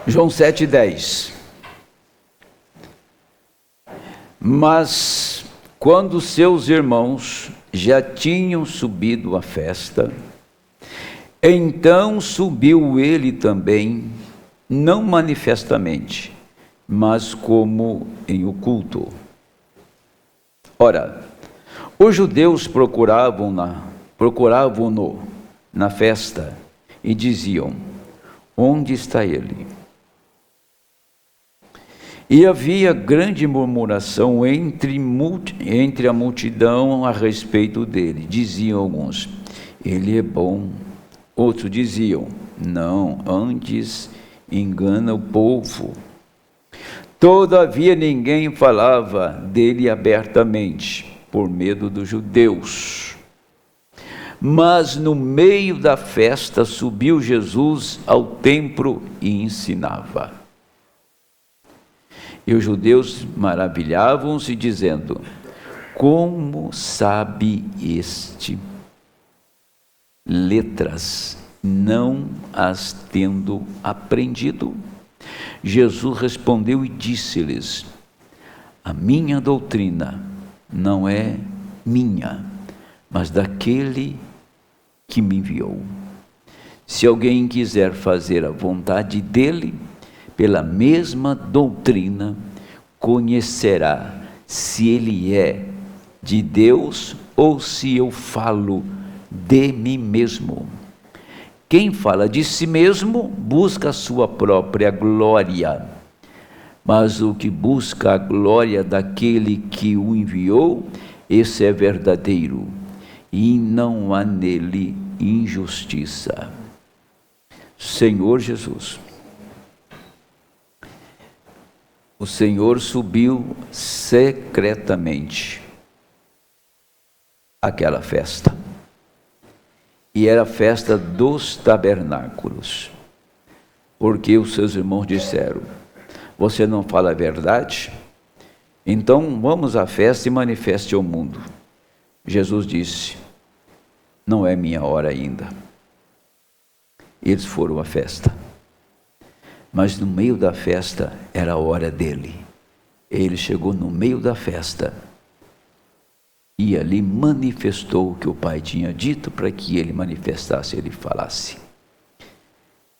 João 7,10. Mas quando seus irmãos já tinham subido à festa, então subiu ele também, não manifestamente, mas como em oculto. Ora, os judeus procuravam-no na festa e diziam: onde está ele? E havia grande murmuração entre a multidão a respeito dele. Diziam alguns: ele é bom. Outros diziam: não, antes engana o povo. Todavia ninguém falava dele abertamente, por medo dos judeus. Mas no meio da festa subiu Jesus ao templo e ensinava. E os judeus maravilhavam-se, dizendo: como sabe este letras, não as tendo aprendido? Jesus respondeu e disse-lhes: a minha doutrina não é minha, mas daquele que me enviou. Se alguém quiser fazer a vontade dele, pela mesma doutrina, conhecerá se ele é de Deus ou se eu falo de mim mesmo. Quem fala de si mesmo busca a sua própria glória, mas o que busca a glória daquele que o enviou, esse é verdadeiro, e não há nele injustiça. Senhor Jesus, o Senhor subiu secretamente àquela festa. E era a festa dos tabernáculos. Porque os seus irmãos disseram: você não fala a verdade? Então vamos à festa e manifeste ao mundo. Jesus disse: não é minha hora ainda. Eles foram à festa. Mas no meio da festa era a hora dele. Ele chegou no meio da festa e ali manifestou o que o Pai tinha dito para que ele manifestasse, ele falasse.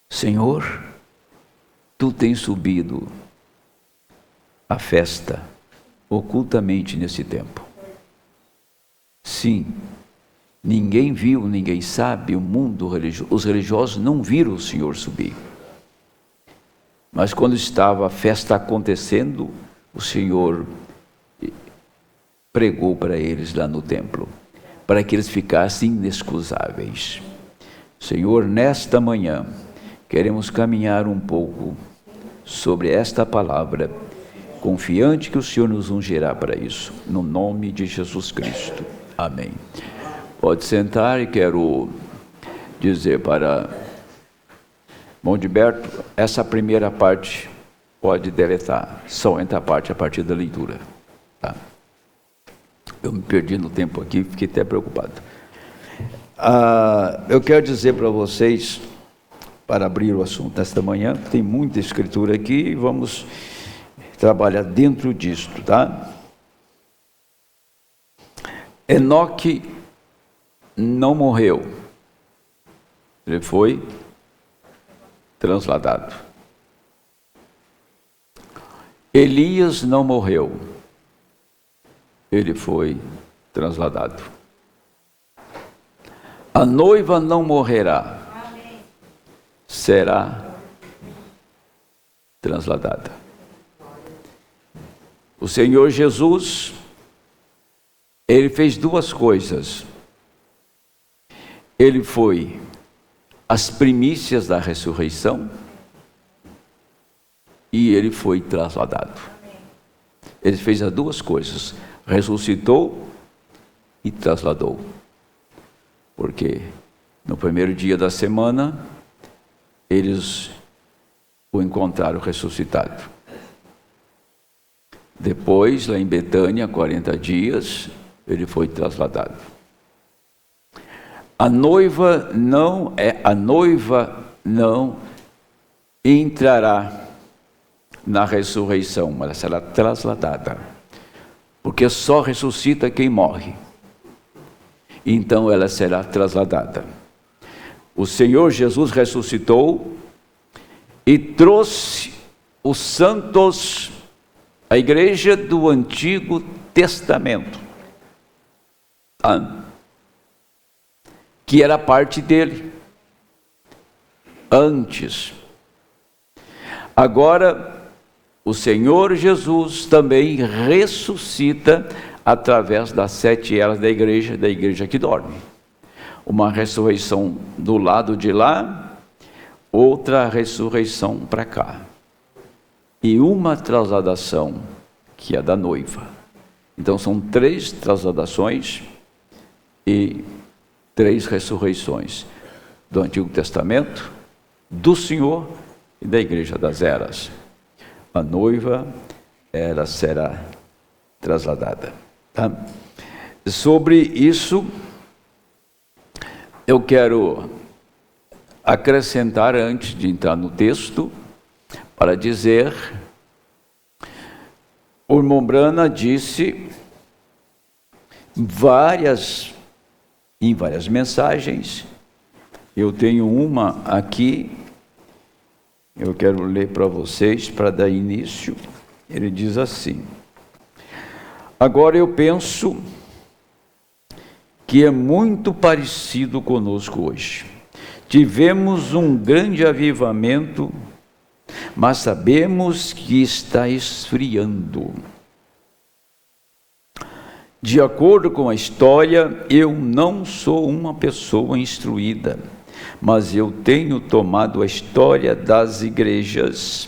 Senhor, tu tens subido à festa ocultamente nesse tempo. Sim, ninguém viu, ninguém sabe, o mundo religioso, os religiosos não viram o Senhor subir. Mas quando estava a festa acontecendo, o Senhor pregou para eles lá no templo, para que eles ficassem inexcusáveis. Senhor, nesta manhã, queremos caminhar um pouco sobre esta palavra, confiante que o Senhor nos ungirá para isso, no nome de Jesus Cristo. Amém. Pode sentar, e quero dizer para Mondiberto, essa primeira parte pode deletar, só entra a partir da leitura. Tá? Eu me perdi no tempo aqui, fiquei até preocupado. Eu quero dizer para vocês, para abrir o assunto nesta manhã, tem muita escritura aqui e vamos trabalhar dentro disto, tá? Enoque não morreu, ele foi transladado. Elias não morreu, ele foi transladado. A noiva não morrerá, será transladada. O Senhor Jesus, ele fez duas coisas. Ele foi as primícias da ressurreição e ele foi trasladado. Ele fez as duas coisas, ressuscitou e trasladou. Porque no primeiro dia da semana, eles o encontraram ressuscitado. Depois, lá em Betânia, 40 dias, ele foi trasladado. A noiva não entrará na ressurreição, ela será trasladada, porque só ressuscita quem morre. Então ela será trasladada. O Senhor Jesus ressuscitou e trouxe os santos, a igreja do Antigo Testamento, que era parte dele antes. Agora, o Senhor Jesus também ressuscita através das 7 eras da igreja que dorme. Uma ressurreição do lado de lá, outra ressurreição para cá. E uma trasladação, que é da noiva. Então são 3 trasladações e 3 ressurreições. Do Antigo Testamento, do Senhor e da igreja das eras. A noiva, ela será trasladada. Tá? Sobre isso, eu quero acrescentar, antes de entrar no texto, para dizer, o irmão Brana disse em várias mensagens, eu tenho uma aqui, eu quero ler para vocês, para dar início. Ele diz assim: agora eu penso que é muito parecido conosco hoje. Tivemos um grande avivamento, mas sabemos que está esfriando. De acordo com a história, eu não sou uma pessoa instruída, mas eu tenho tomado a história das igrejas.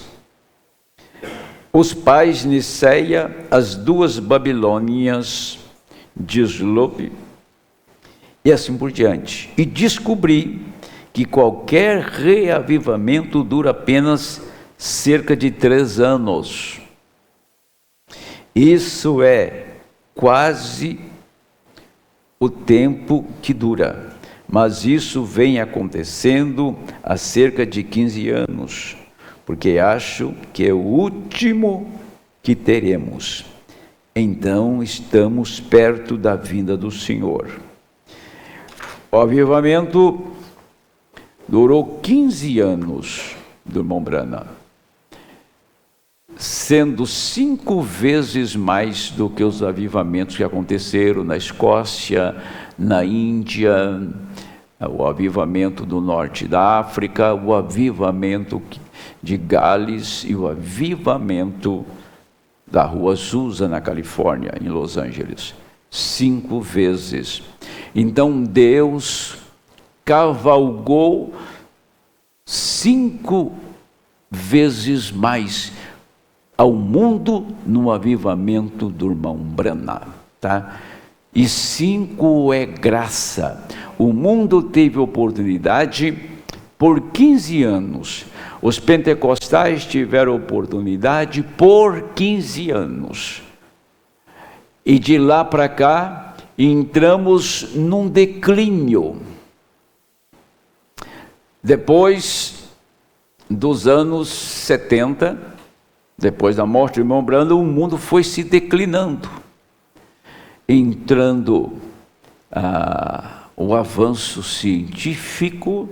Os pais Niceia, as 2 Babilônias, Dislope, e assim por diante. E descobri que qualquer reavivamento dura apenas cerca de 3 anos. Isso é quase o tempo que dura. Mas isso vem acontecendo há cerca de 15 anos, porque acho que é o último que teremos. Então estamos perto da vinda do Senhor. O avivamento durou 15 anos do irmão Brana, sendo 5 vezes mais do que os avivamentos que aconteceram na Escócia, na Índia, o avivamento do norte da África, o avivamento de Gales e o avivamento da Rua Azusa, na Califórnia, em Los Angeles. 5 vezes. Então Deus cavalgou 5 vezes mais ao mundo no avivamento do irmão Brana, tá? E 5 é graça. O mundo teve oportunidade por 15 anos. Os pentecostais tiveram oportunidade por 15 anos. E de lá para cá, entramos num declínio. Depois dos anos 70, depois da morte do irmão Brana, o mundo foi se declinando. Entrando o avanço científico,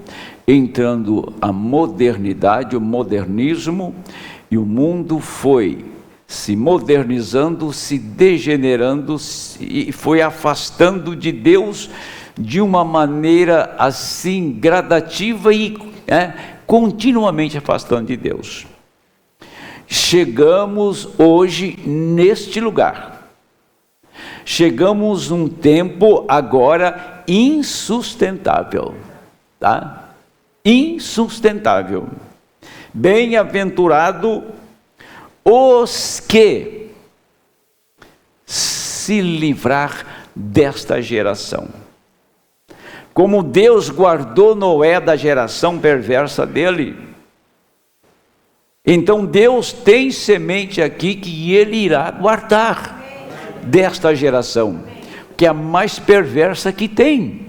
entrando a modernidade, o modernismo, e o mundo foi se modernizando, se degenerando, e foi afastando de Deus de uma maneira assim gradativa e continuamente afastando de Deus. Chegamos hoje neste lugar. Chegamos num tempo agora insustentável, tá? Insustentável. Bem-aventurado os que se livrar desta geração. Como Deus guardou Noé da geração perversa dele, então Deus tem semente aqui que Ele irá guardar desta geração, que é a mais perversa que tem.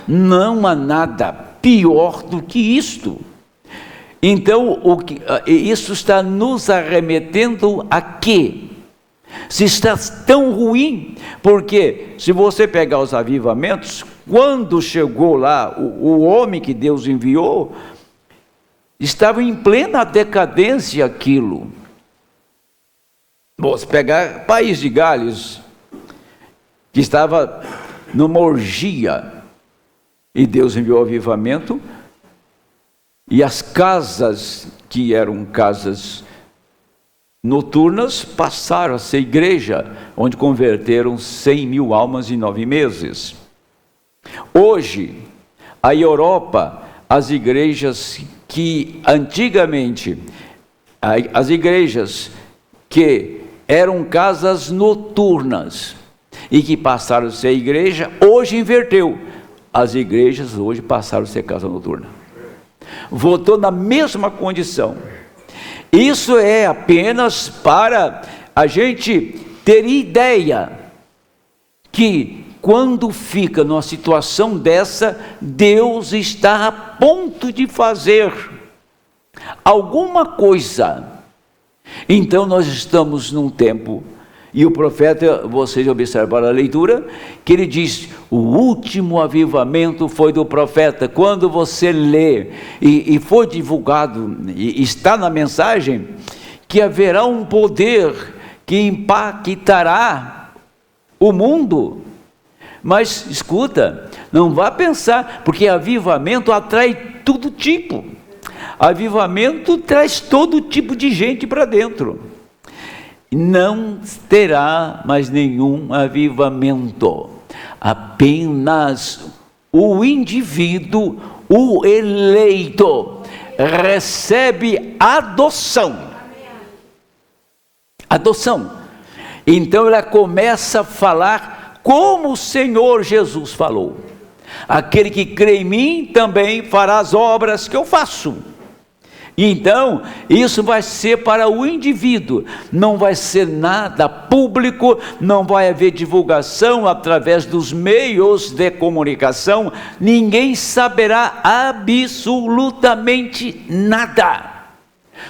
Não há nada pior do que isto. Então, isso está nos arremetendo a quê? Se está tão ruim, porque se você pegar os avivamentos, quando chegou lá o homem que Deus enviou, estava em plena decadência aquilo. Vamos pegar o país de Gales, que estava numa orgia, e Deus enviou o avivamento, e as casas, que eram casas noturnas, passaram a ser igreja, onde converteram 100 mil almas em 9 meses. Hoje, a Europa, as igrejas que antigamente, as igrejas que eram casas noturnas e que passaram a ser igreja, hoje inverteu. As igrejas hoje passaram a ser casa noturna. Voltou na mesma condição. Isso é apenas para a gente ter ideia que quando fica numa situação dessa, Deus está a ponto de fazer alguma coisa. Então nós estamos num tempo, e o profeta, vocês observaram a leitura, que ele diz, o último avivamento foi do profeta. Quando você lê, e foi divulgado, e está na mensagem, que haverá um poder que impactará o mundo. Mas escuta, não vá pensar, porque avivamento atrai todo tipo. Avivamento traz todo tipo de gente para dentro. Não terá mais nenhum avivamento. Apenas o indivíduo, o eleito, recebe adoção. Adoção. Então ela começa a falar como o Senhor Jesus falou. Aquele que crê em mim também fará as obras que eu faço. Então, isso vai ser para o indivíduo, não vai ser nada público, não vai haver divulgação através dos meios de comunicação, ninguém saberá absolutamente nada.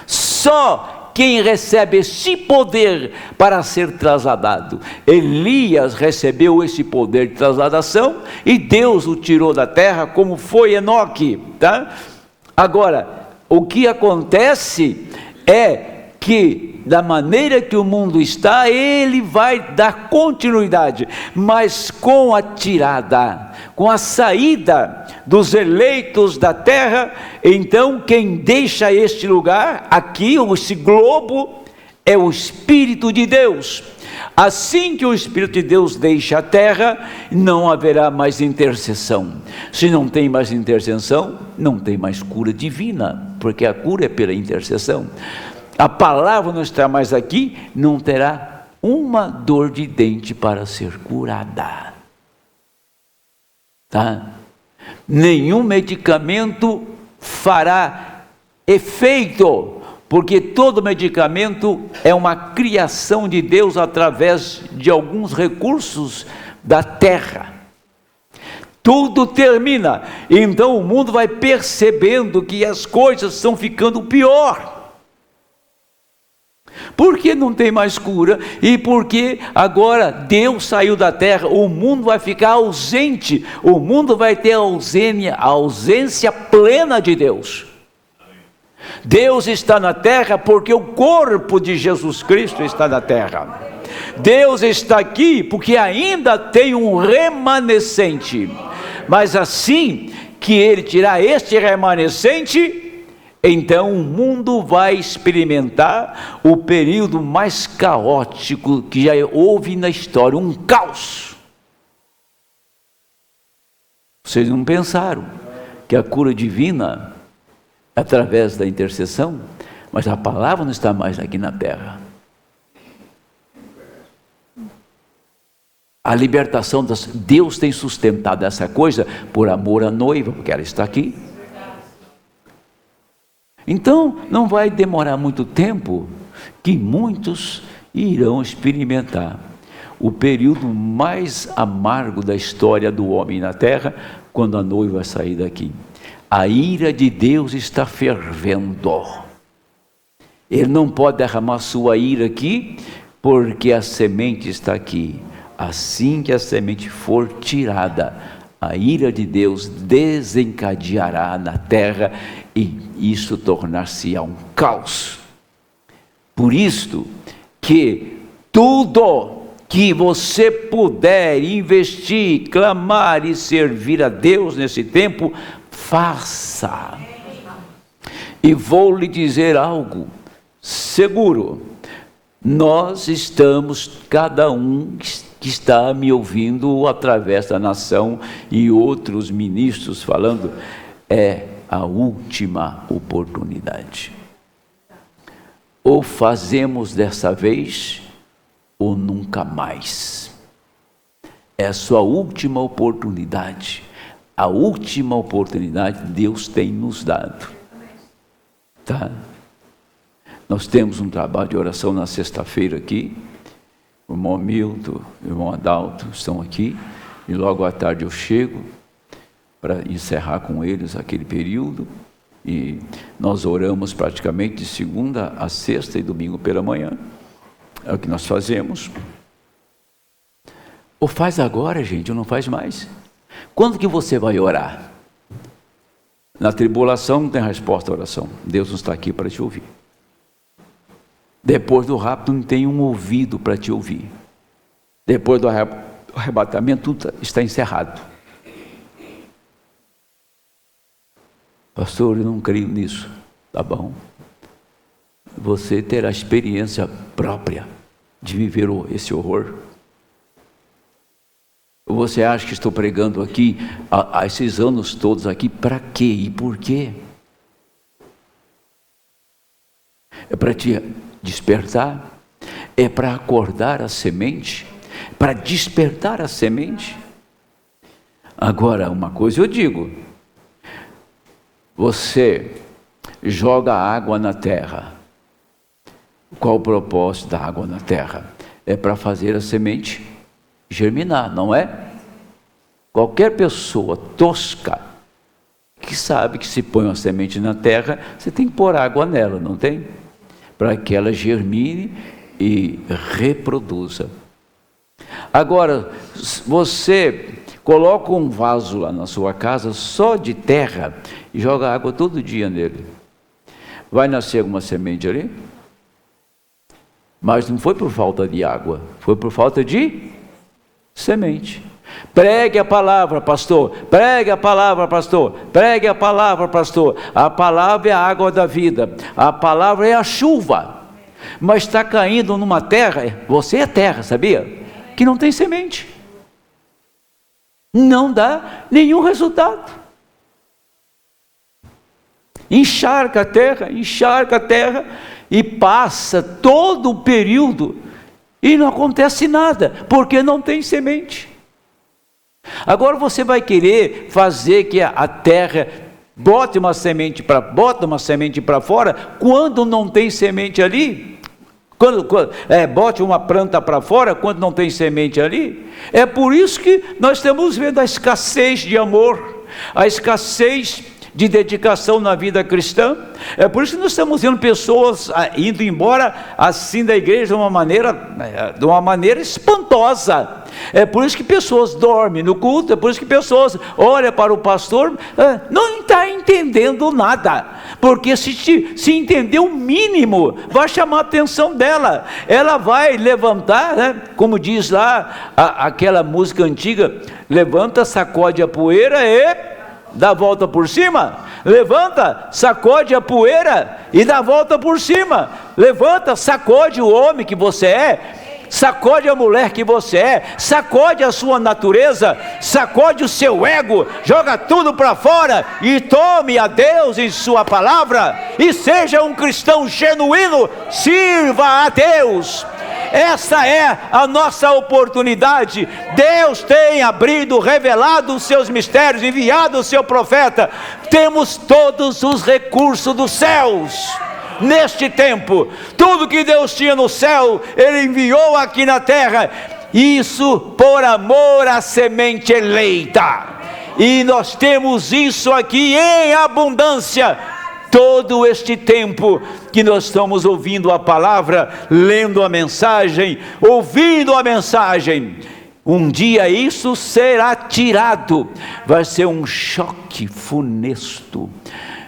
Só quem recebe esse poder para ser trasladado. Elias recebeu esse poder de trasladação e Deus o tirou da terra, como foi Enoque, tá? Agora, o que acontece é que, da maneira que o mundo está, ele vai dar continuidade, mas com a tirada, com a saída dos eleitos da terra, então quem deixa este lugar, aqui, esse globo, é o Espírito de Deus. Assim que o Espírito de Deus deixa a terra, não haverá mais intercessão. Se não tem mais intercessão, não tem mais cura divina, porque a cura é pela intercessão. A palavra não está mais aqui, não terá uma dor de dente para ser curada. Tá? Nenhum medicamento fará efeito, porque todo medicamento é uma criação de Deus através de alguns recursos da terra. Tudo termina, então o mundo vai percebendo que as coisas estão ficando pior. Porque não tem mais cura, e porque agora Deus saiu da terra, o mundo vai ficar ausente, o mundo vai ter a ausência plena de Deus. Deus está na terra porque o corpo de Jesus Cristo está na terra. Deus está aqui porque ainda tem um remanescente. Mas assim que ele tirar este remanescente, então o mundo vai experimentar o período mais caótico que já houve na história, um caos. Vocês não pensaram que a cura divina através da intercessão, mas a palavra não está mais aqui na terra. A libertação, Deus tem sustentado essa coisa por amor à noiva, porque ela está aqui. Então, não vai demorar muito tempo que muitos irão experimentar o período mais amargo da história do homem na terra, quando a noiva sair daqui. a ira de Deus está fervendo. Ele não pode derramar sua ira aqui, porque a semente está aqui. Assim que a semente for tirada, a ira de Deus desencadeará na terra, e isso tornar-se-á um caos. Por isto que tudo que você puder investir, clamar e servir a Deus nesse tempo, faça. E vou lhe dizer algo seguro: nós estamos, cada um que está me ouvindo através da nação e outros ministros falando, é a última oportunidade. Ou fazemos dessa vez, ou nunca mais. É a sua última oportunidade. A última oportunidade Deus tem nos dado. Tá? Nós temos um trabalho de oração na sexta-feira aqui. O irmão Milton, o irmão Adalto estão aqui. E logo à tarde eu chego para encerrar com eles aquele período. E nós oramos praticamente de segunda a sexta e domingo pela manhã. É o que nós fazemos. Ou faz agora, gente, ou não faz mais. Quando que você vai orar? Na tribulação não tem resposta à oração. Deus não está aqui para te ouvir. Depois do rapto não tem um ouvido para te ouvir. Depois do arrebatamento tudo está encerrado. Pastor, eu não creio nisso. Tá bom. Você terá experiência própria de viver esse horror. Você acha que estou pregando aqui há esses anos todos aqui, para quê e por quê? É para te despertar? É para acordar a semente? Para despertar a semente? Agora, uma coisa eu digo: você joga água na terra. Qual o propósito da água na terra? É para fazer a semente germinar, não é? Qualquer pessoa tosca que sabe que se põe uma semente na terra, você tem que pôr água nela, não tem? Para que ela germine e reproduza. Agora, você coloca um vaso lá na sua casa só de terra e joga água todo dia nele. Vai nascer alguma semente ali? Mas não foi por falta de água, foi por falta de semente. Pregue a palavra, pastor. Pregue a palavra, pastor. Pregue a palavra, pastor. A palavra é a água da vida. A palavra é a chuva. Mas está caindo numa terra, você é terra, sabia? Que não tem semente. Não dá nenhum resultado. Encharca a terra e passa todo o período e não acontece nada, porque não tem semente. Agora você vai querer fazer que a terra bota uma semente para fora, quando não tem semente ali? Bote uma planta para fora, quando não tem semente ali? É por isso que nós estamos vendo a escassez de amor, a escassez de dedicação na vida cristã. É por isso que nós estamos vendo pessoas indo embora assim da igreja de uma maneira espantosa. É por isso que pessoas dormem no culto, é por isso que pessoas olham para o pastor, não está entendendo nada, porque se entender o mínimo, vai chamar a atenção dela, ela vai levantar, né? Como diz lá aquela música antiga: levanta, sacode a poeira e dá a volta por cima. Levanta, sacode a poeira e dá a volta por cima. Levanta, sacode o homem que você é, sacode a mulher que você é, sacode a sua natureza, sacode o seu ego, joga tudo para fora e tome a Deus em sua palavra e seja um cristão genuíno. Sirva a Deus. Essa é a nossa oportunidade. Deus tem abrido, revelado os seus mistérios, enviado o seu profeta. Temos todos os recursos dos céus neste tempo. Tudo que Deus tinha no céu, Ele enviou aqui na terra. Isso por amor à semente eleita. E nós temos isso aqui em abundância. Todo este tempo que nós estamos ouvindo a palavra, lendo a mensagem, ouvindo a mensagem, um dia isso será tirado. Vai ser um choque funesto,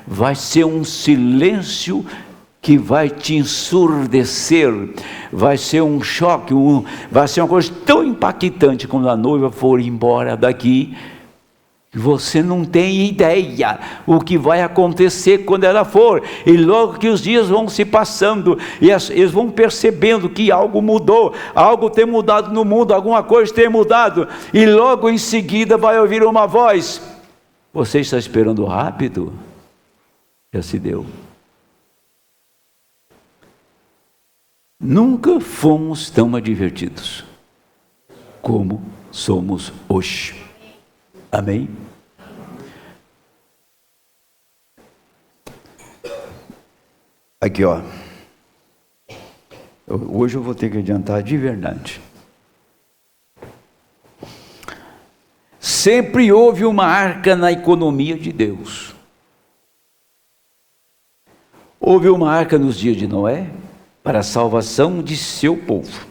vai ser um silêncio que vai te ensurdecer, vai ser um choque, vai ser uma coisa tão impactante quando a noiva for embora daqui, que você não tem ideia o que vai acontecer quando ela for. E logo que os dias vão se passando, e eles vão percebendo que algo mudou, algo tem mudado no mundo, alguma coisa tem mudado, e logo em seguida vai ouvir uma voz: você está esperando rápido? Já se deu. Nunca fomos tão advertidos como somos hoje. Amém? Aqui, ó. Hoje eu vou ter que adiantar de verdade. Sempre houve uma arca na economia de Deus. Houve uma arca nos dias de Noé para a salvação de seu povo.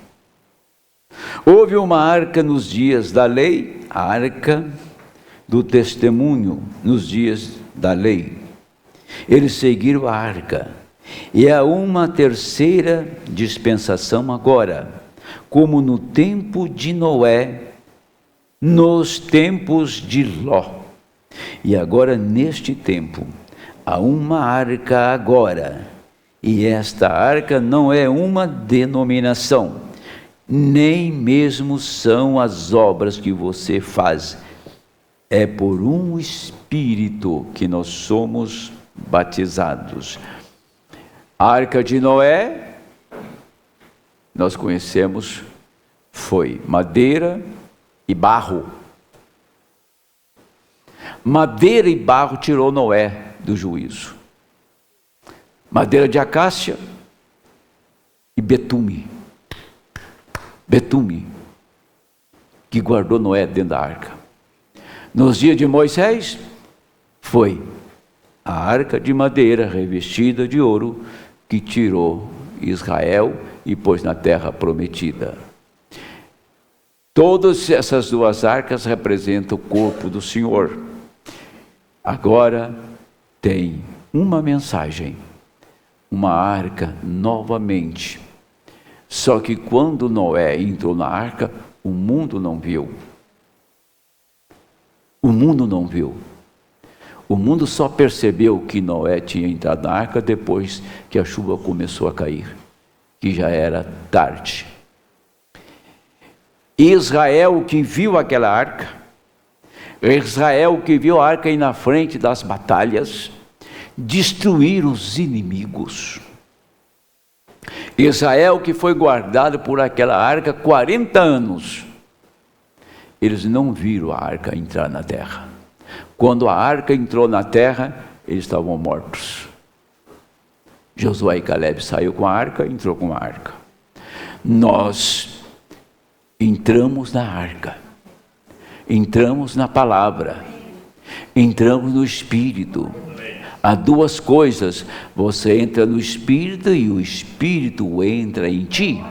Houve uma arca nos dias da lei, a arca do testemunho nos dias da lei. Eles seguiram a arca. E há uma terceira dispensação agora, como no tempo de Noé, nos tempos de Ló. E agora neste tempo, há uma arca agora. E esta arca não é uma denominação, nem mesmo são as obras que você faz. É por um Espírito que nós somos batizados. A arca de Noé, nós conhecemos, foi madeira e barro. Madeira e barro tirou Noé do juízo. Madeira de acácia e betume. Betume, que guardou Noé dentro da arca. Nos dias de Moisés, foi a arca de madeira revestida de ouro que tirou Israel e pôs na terra prometida. Todas essas duas arcas representam o corpo do Senhor. Agora tem uma mensagem, uma arca novamente. Só que quando Noé entrou na arca, o mundo não viu. O mundo não viu. O mundo só percebeu que Noé tinha entrado na arca depois que a chuva começou a cair, que já era tarde. Israel que viu aquela arca, Israel que viu a arca ir na frente das batalhas, destruir os inimigos. Israel que foi guardado por aquela arca 40 anos, eles não viram a arca entrar na terra. Quando a arca entrou na terra, eles estavam mortos. Josué e Caleb saiu com a arca, entrou com a arca. Nós entramos na arca, entramos na palavra, entramos no Espírito. Há duas coisas: você entra no Espírito e o Espírito entra em ti.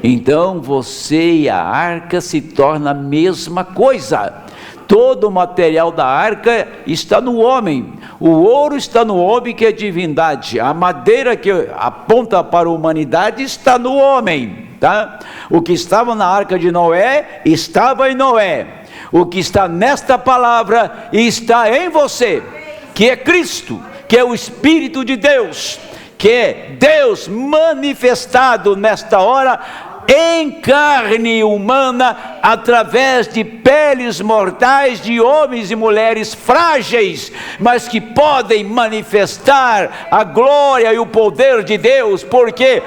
Então você e a arca se tornam a mesma coisa. Todo o material da arca está no homem. O ouro está no homem, que é divindade. A madeira que aponta para a humanidade está no homem, tá? O que estava na arca de Noé estava em Noé. O que está nesta palavra está em você, que é Cristo, que é o Espírito de Deus, que é Deus manifestado nesta hora em carne humana, através de peles mortais de homens e mulheres frágeis, mas que podem manifestar a glória e o poder de Deus. Porque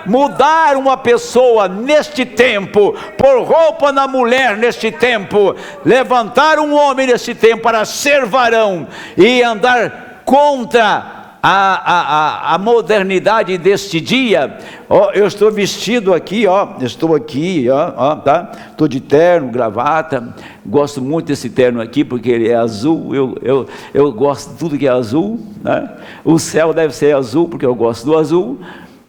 mudar uma pessoa neste tempo, pôr roupa na mulher neste tempo, levantar um homem neste tempo para ser varão e andar contra a modernidade deste dia. Ó, eu estou vestido aqui, ó, estou aqui, ó, tá? Estou de terno, gravata. Gosto muito desse terno aqui porque ele é azul. Eu gosto de tudo que é azul, né? O céu deve ser azul porque eu gosto do azul,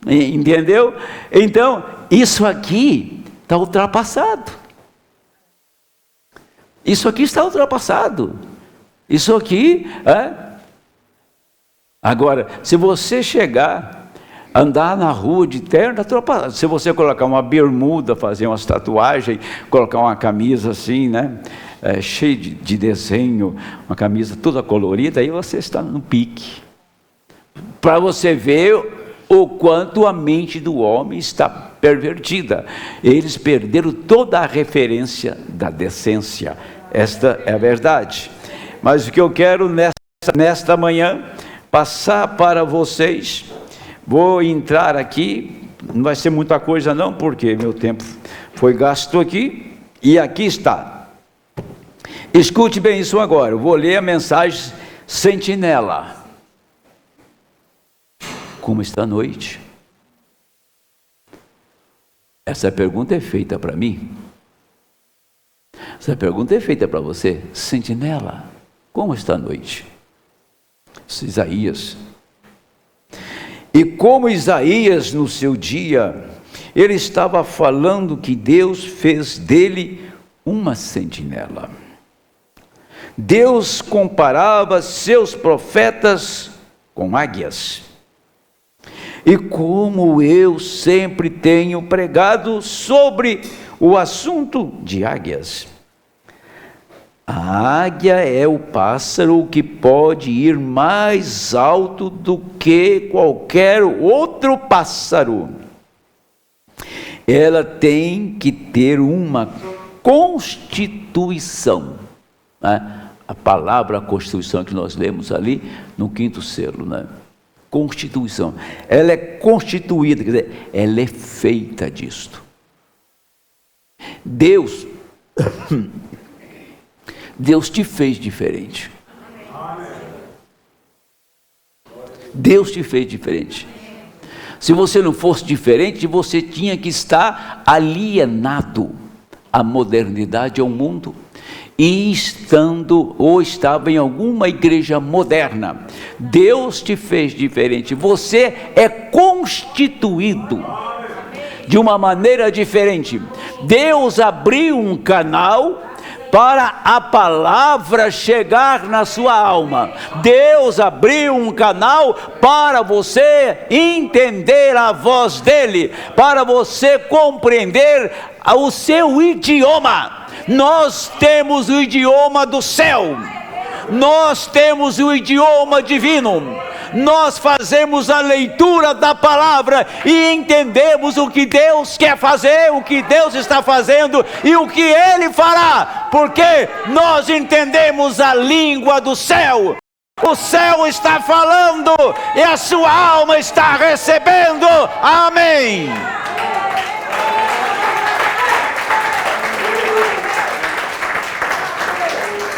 entendeu? Então, isso aqui está ultrapassado. Isso aqui está ultrapassado. Isso aqui Agora, se você chegar, andar na rua de terno, se você colocar uma bermuda, fazer umas tatuagens, colocar uma camisa assim, né, cheia de desenho, uma camisa toda colorida, aí você está no pique. Para você ver o quanto a mente do homem está pervertida. Eles perderam toda a referência da decência. Esta é a verdade. Mas o que eu quero nesta manhã passar para vocês, vou entrar aqui, não vai ser muita coisa não, porque meu tempo foi gasto aqui, e aqui está. Escute bem isso agora, eu vou ler a mensagem Sentinela. Como está a noite? Essa pergunta é feita para mim. Essa pergunta é feita para você, Sentinela. Como está a noite? Isaías. E como Isaías no seu dia, ele estava falando que Deus fez dele uma sentinela. Deus comparava seus profetas com águias. E como eu sempre tenho pregado sobre o assunto de águias. A águia é o pássaro que pode ir mais alto do que qualquer outro pássaro. Ela tem que ter uma constituição, né? A palavra constituição que nós lemos ali no quinto selo, né? Constituição. Ela é constituída, quer dizer, ela é feita disto. Deus te fez diferente. Deus te fez diferente. Se você não fosse diferente, você tinha que estar alienado à modernidade, ao mundo, e estava em alguma igreja moderna. Deus te fez diferente. Você é constituído de uma maneira diferente. Deus abriu um canal para a palavra chegar na sua alma. Deus abriu um canal para você entender a voz dele, para você compreender o seu idioma. Nós temos o idioma do céu, nós temos o idioma divino. Nós fazemos a leitura da palavra e entendemos o que Deus quer fazer, o que Deus está fazendo e o que Ele fará, porque nós entendemos a língua do céu. O céu está falando e a sua alma está recebendo. Amém.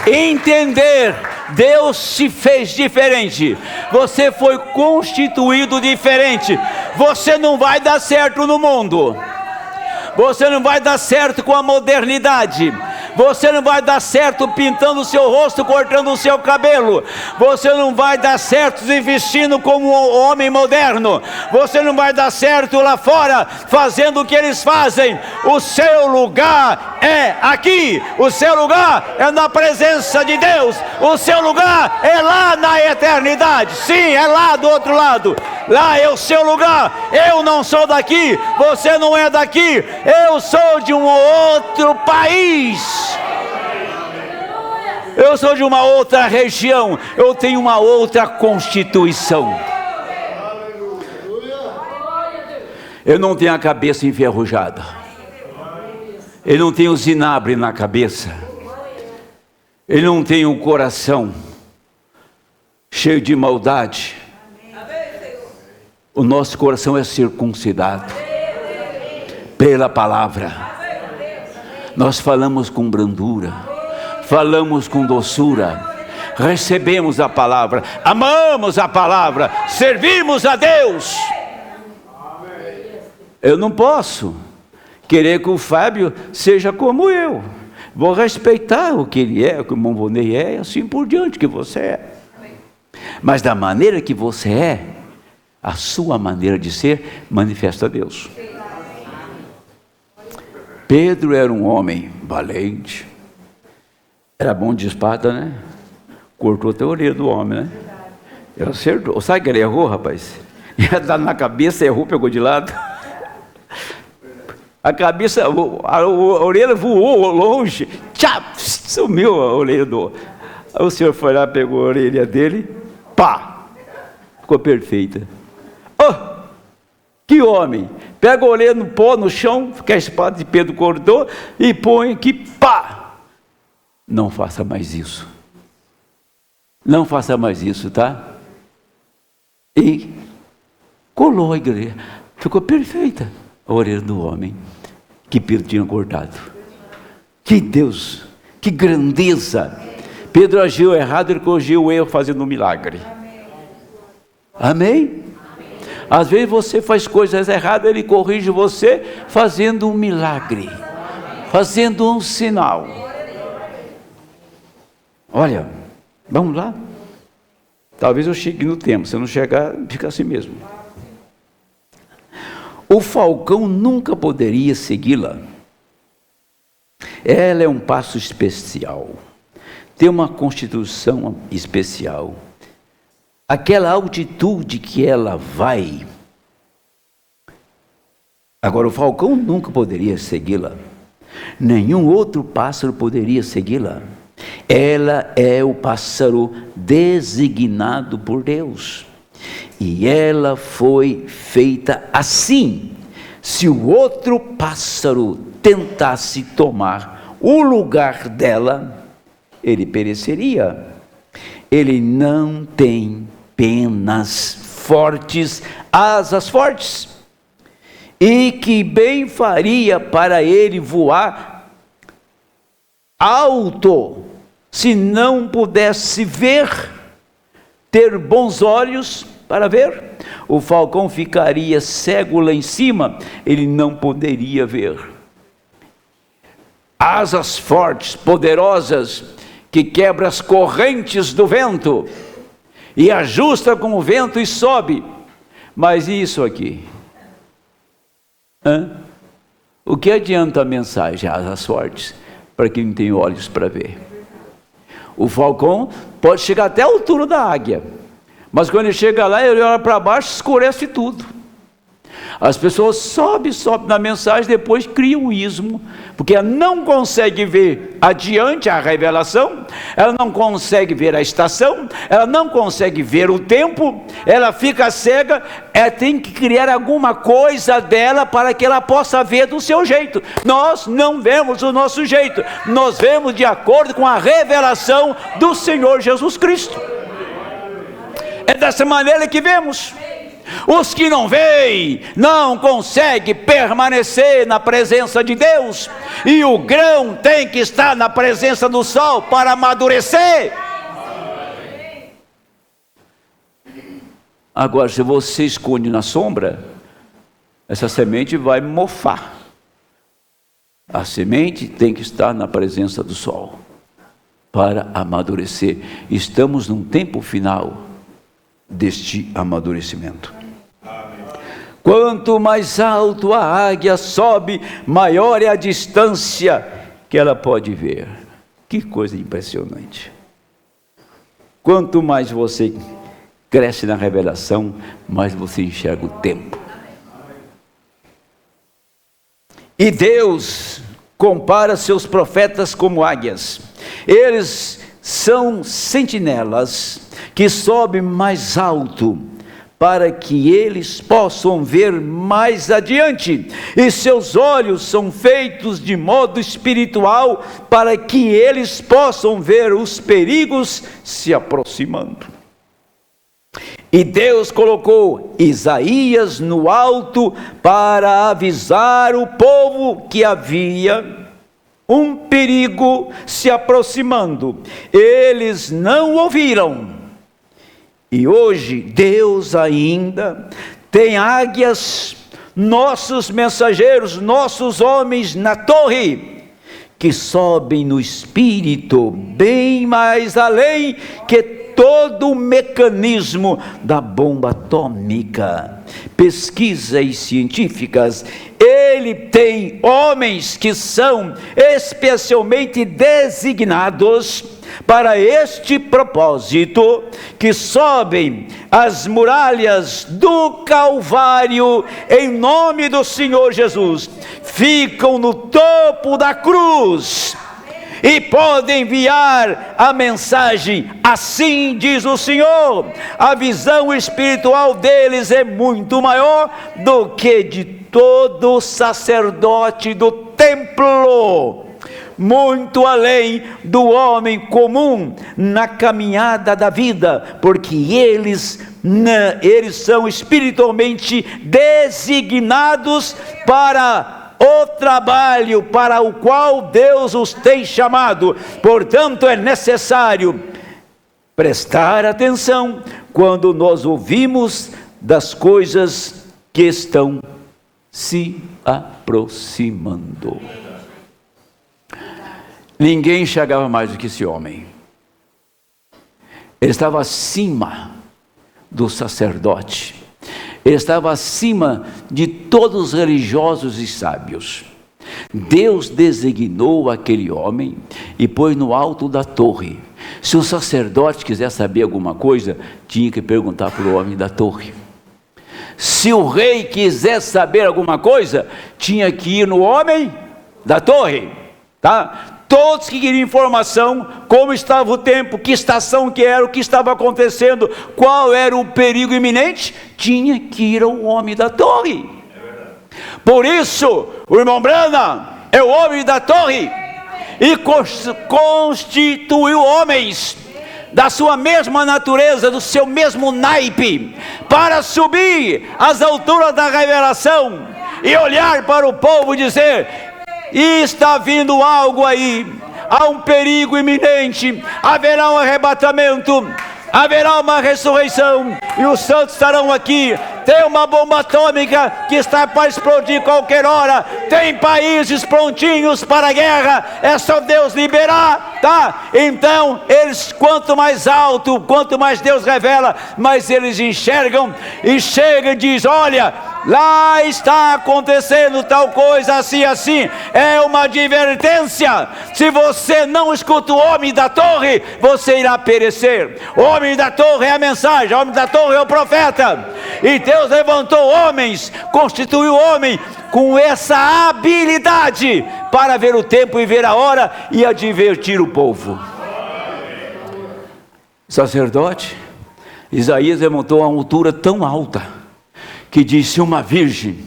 Entender. Deus se fez diferente. Você foi constituído diferente. Você não vai dar certo no mundo. Você não vai dar certo com a modernidade. Você não vai dar certo pintando o seu rosto, cortando o seu cabelo. Você não vai dar certo se vestindo como um homem moderno. Você não vai dar certo lá fora fazendo o que eles fazem. O seu lugar é aqui. O seu lugar é na presença de Deus. O seu lugar é lá na eternidade. Sim, é lá do outro lado. Lá é o seu lugar. Eu não sou daqui. Você não é daqui. Eu sou de um outro país. Eu sou de uma outra região. Eu tenho uma outra constituição. Eu não tenho a cabeça enferrujada. Eu não tenho zinabre na cabeça. Eu não tenho um coração cheio de maldade. O nosso coração é circuncidado pela palavra. Nós falamos com brandura, falamos com doçura, recebemos a palavra, amamos a palavra, servimos a Deus. Eu não posso querer que o Fábio seja como eu. Vou respeitar o que ele é, o que o Monvonei é, e assim por diante que você é. Mas da maneira que você é, a sua maneira de ser manifesta a Deus. Pedro era um homem valente, era bom de espada, né? Cortou até a orelha do homem, né? Ele acertou. Sabe que ele errou, rapaz? Ia dar na cabeça, errou, pegou de lado. A cabeça, a orelha voou longe, tchá, sumiu a orelha do... Aí o senhor foi lá, pegou a orelha dele, pá, ficou perfeita. Oh, que homem! Pega a orelha no pó, no chão, que a espada de Pedro cortou, e põe aqui, pá! Não faça mais isso. Não faça mais isso, tá? E colou a igreja. Ficou perfeita a orelha do homem que Pedro tinha cortado. Que Deus, que grandeza! Pedro agiu errado, ele corrigiu o erro fazendo um milagre. Amém? Às vezes você faz coisas erradas, ele corrige você fazendo um milagre, fazendo um sinal. Olha, vamos lá? Talvez eu chegue no tempo, se eu não chegar, fica assim mesmo. O falcão nunca poderia segui-la. Ela é um passo especial, tem uma constituição especial. Aquela altitude que ela vai. Agora, o falcão nunca poderia segui-la. Nenhum outro pássaro poderia segui-la. Ela é o pássaro designado por Deus. E ela foi feita assim. Se o outro pássaro tentasse tomar o lugar dela, ele pereceria. Ele não tem penas fortes, asas fortes, e que bem faria para ele voar alto, se não pudesse ver, ter bons olhos para ver. O falcão ficaria cego lá em cima, ele não poderia ver. Asas fortes, poderosas, que quebra as correntes do vento, e ajusta com o vento e sobe. Mas e isso aqui? O que adianta a mensagem, asas fortes, para quem não tem olhos para ver? O falcão pode chegar até a altura da águia, mas quando ele chega lá, ele olha para baixo, escurece tudo. As pessoas sobem na mensagem, depois criam um ismo, porque ela não consegue ver adiante a revelação, ela não consegue ver a estação, ela não consegue ver o tempo, ela fica cega, ela tem que criar alguma coisa dela para que ela possa ver do seu jeito. Nós não vemos do nosso jeito, nós vemos de acordo com a revelação do Senhor Jesus Cristo. É dessa maneira que vemos. Os que não veem, não conseguem permanecer na presença de Deus, e o grão tem que estar na presença do sol para amadurecer. Agora, se você esconde na sombra, essa semente vai mofar. A semente tem que estar na presença do sol para amadurecer. Estamos num tempo final deste amadurecimento. Quanto mais alto a águia sobe, maior é a distância que ela pode ver. Que coisa impressionante. Quanto mais você cresce na revelação, mais você enxerga o tempo. E Deus compara seus profetas como águias. Eles são sentinelas que sobem mais alto, para que eles possam ver mais adiante, e seus olhos são feitos de modo espiritual, para que eles possam ver os perigos se aproximando. E Deus colocou Isaías no alto para avisar o povo que havia um perigo se aproximando. Eles não ouviram. E hoje Deus ainda tem águias, nossos mensageiros, nossos homens na torre, que sobem no espírito bem mais além que todo o mecanismo da bomba atômica. Pesquisas científicas, ele tem homens que são especialmente designados para este propósito, que sobem as muralhas do Calvário em nome do Senhor Jesus, ficam no topo da cruz e podem enviar a mensagem. Assim diz o Senhor, a visão espiritual deles é muito maior do que de todo sacerdote do templo, muito além do homem comum na caminhada da vida, porque eles são espiritualmente designados para o trabalho para o qual Deus os tem chamado. Portanto, é necessário prestar atenção quando nós ouvimos das coisas que estão se aproximando. Ninguém chegava mais do que esse homem. Ele estava acima do sacerdote. Ele estava acima de todos os religiosos e sábios. Deus designou aquele homem e pôs no alto da torre. Se o sacerdote quiser saber alguma coisa, tinha que perguntar para o homem da torre. Se o rei quiser saber alguma coisa, tinha que ir no homem da torre, tá? Todos que queriam informação, como estava o tempo, que estação que era, o que estava acontecendo, qual era o perigo iminente, tinha que ir ao homem da torre. Por isso, o irmão Branham é o homem da torre, e constituiu homens da sua mesma natureza, do seu mesmo naipe, para subir às alturas da revelação, e olhar para o povo e dizer: e está vindo algo aí, há um perigo iminente, haverá um arrebatamento, haverá uma ressurreição, e os santos estarão aqui. Tem uma bomba atômica que está para explodir qualquer hora, tem países prontinhos para a guerra, é só Deus liberar, tá? Então, eles, quanto mais alto, quanto mais Deus revela, mais eles enxergam, e chega e diz: olha, lá está acontecendo tal coisa, assim, assim. É uma advertência. Se você não escuta o homem da torre, você irá perecer. O homem da torre é a mensagem, o homem da torre é o profeta. E Deus levantou homens, constituiu homem com essa habilidade para ver o tempo e ver a hora e advertir o povo. Sacerdote, Isaías levantou a uma altura tão alta que disse: uma virgem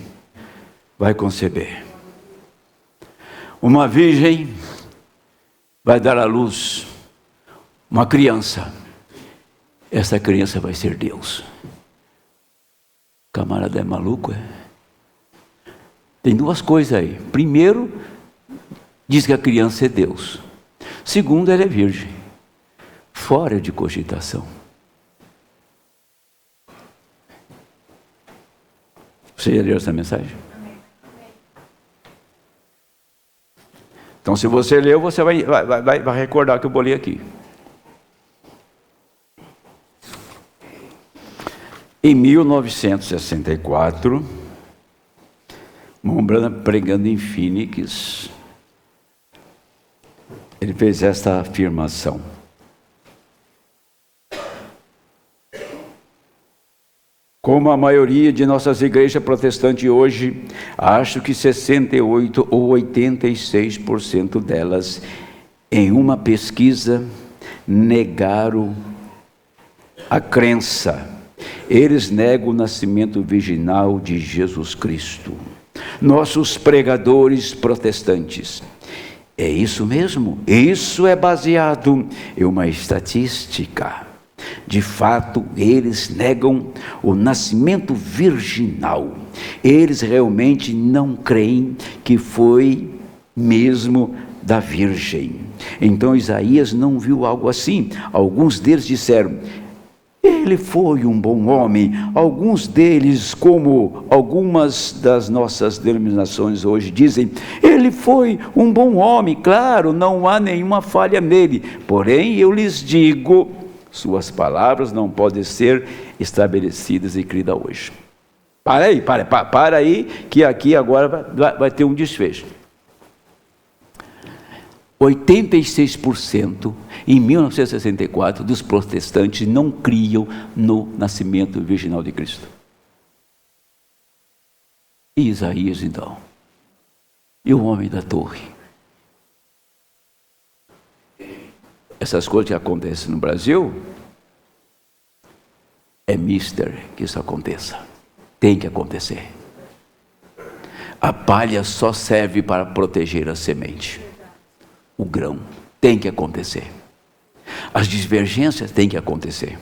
vai conceber, uma virgem vai dar à luz uma criança, essa criança vai ser Deus. Camarada é maluco, é? Tem duas coisas aí. Primeiro, diz que a criança é Deus. Segundo, ela é virgem, fora de cogitação. Você já leu essa mensagem? Então, se você leu, você vai recordar que eu bolei aqui. Em 1964, Branham, pregando em Phoenix, ele fez esta afirmação: como a maioria de nossas igrejas protestantes hoje, acho que 68 ou 86% delas, em uma pesquisa, negaram a crença. Eles negam o nascimento virginal de Jesus Cristo. Nossos pregadores protestantes. É isso mesmo? Isso é baseado em uma estatística. De fato, eles negam o nascimento virginal. Eles realmente não creem que foi mesmo da virgem. Então Isaías não viu algo assim. Alguns deles disseram: ele foi um bom homem. Alguns deles, como algumas das nossas denominações hoje dizem, ele foi um bom homem. Claro, não há nenhuma falha nele. Porém, eu lhes digo, suas palavras não podem ser estabelecidas e cridas hoje. Para aí, que aqui agora vai ter um desfecho. 86% em 1964 dos protestantes não criam no nascimento virginal de Cristo. E Isaías então? E o homem da torre? Essas coisas que acontecem no Brasil, é mister que isso aconteça. Tem que acontecer. A palha só serve para proteger a semente. O grão tem que acontecer. As divergências têm que acontecer.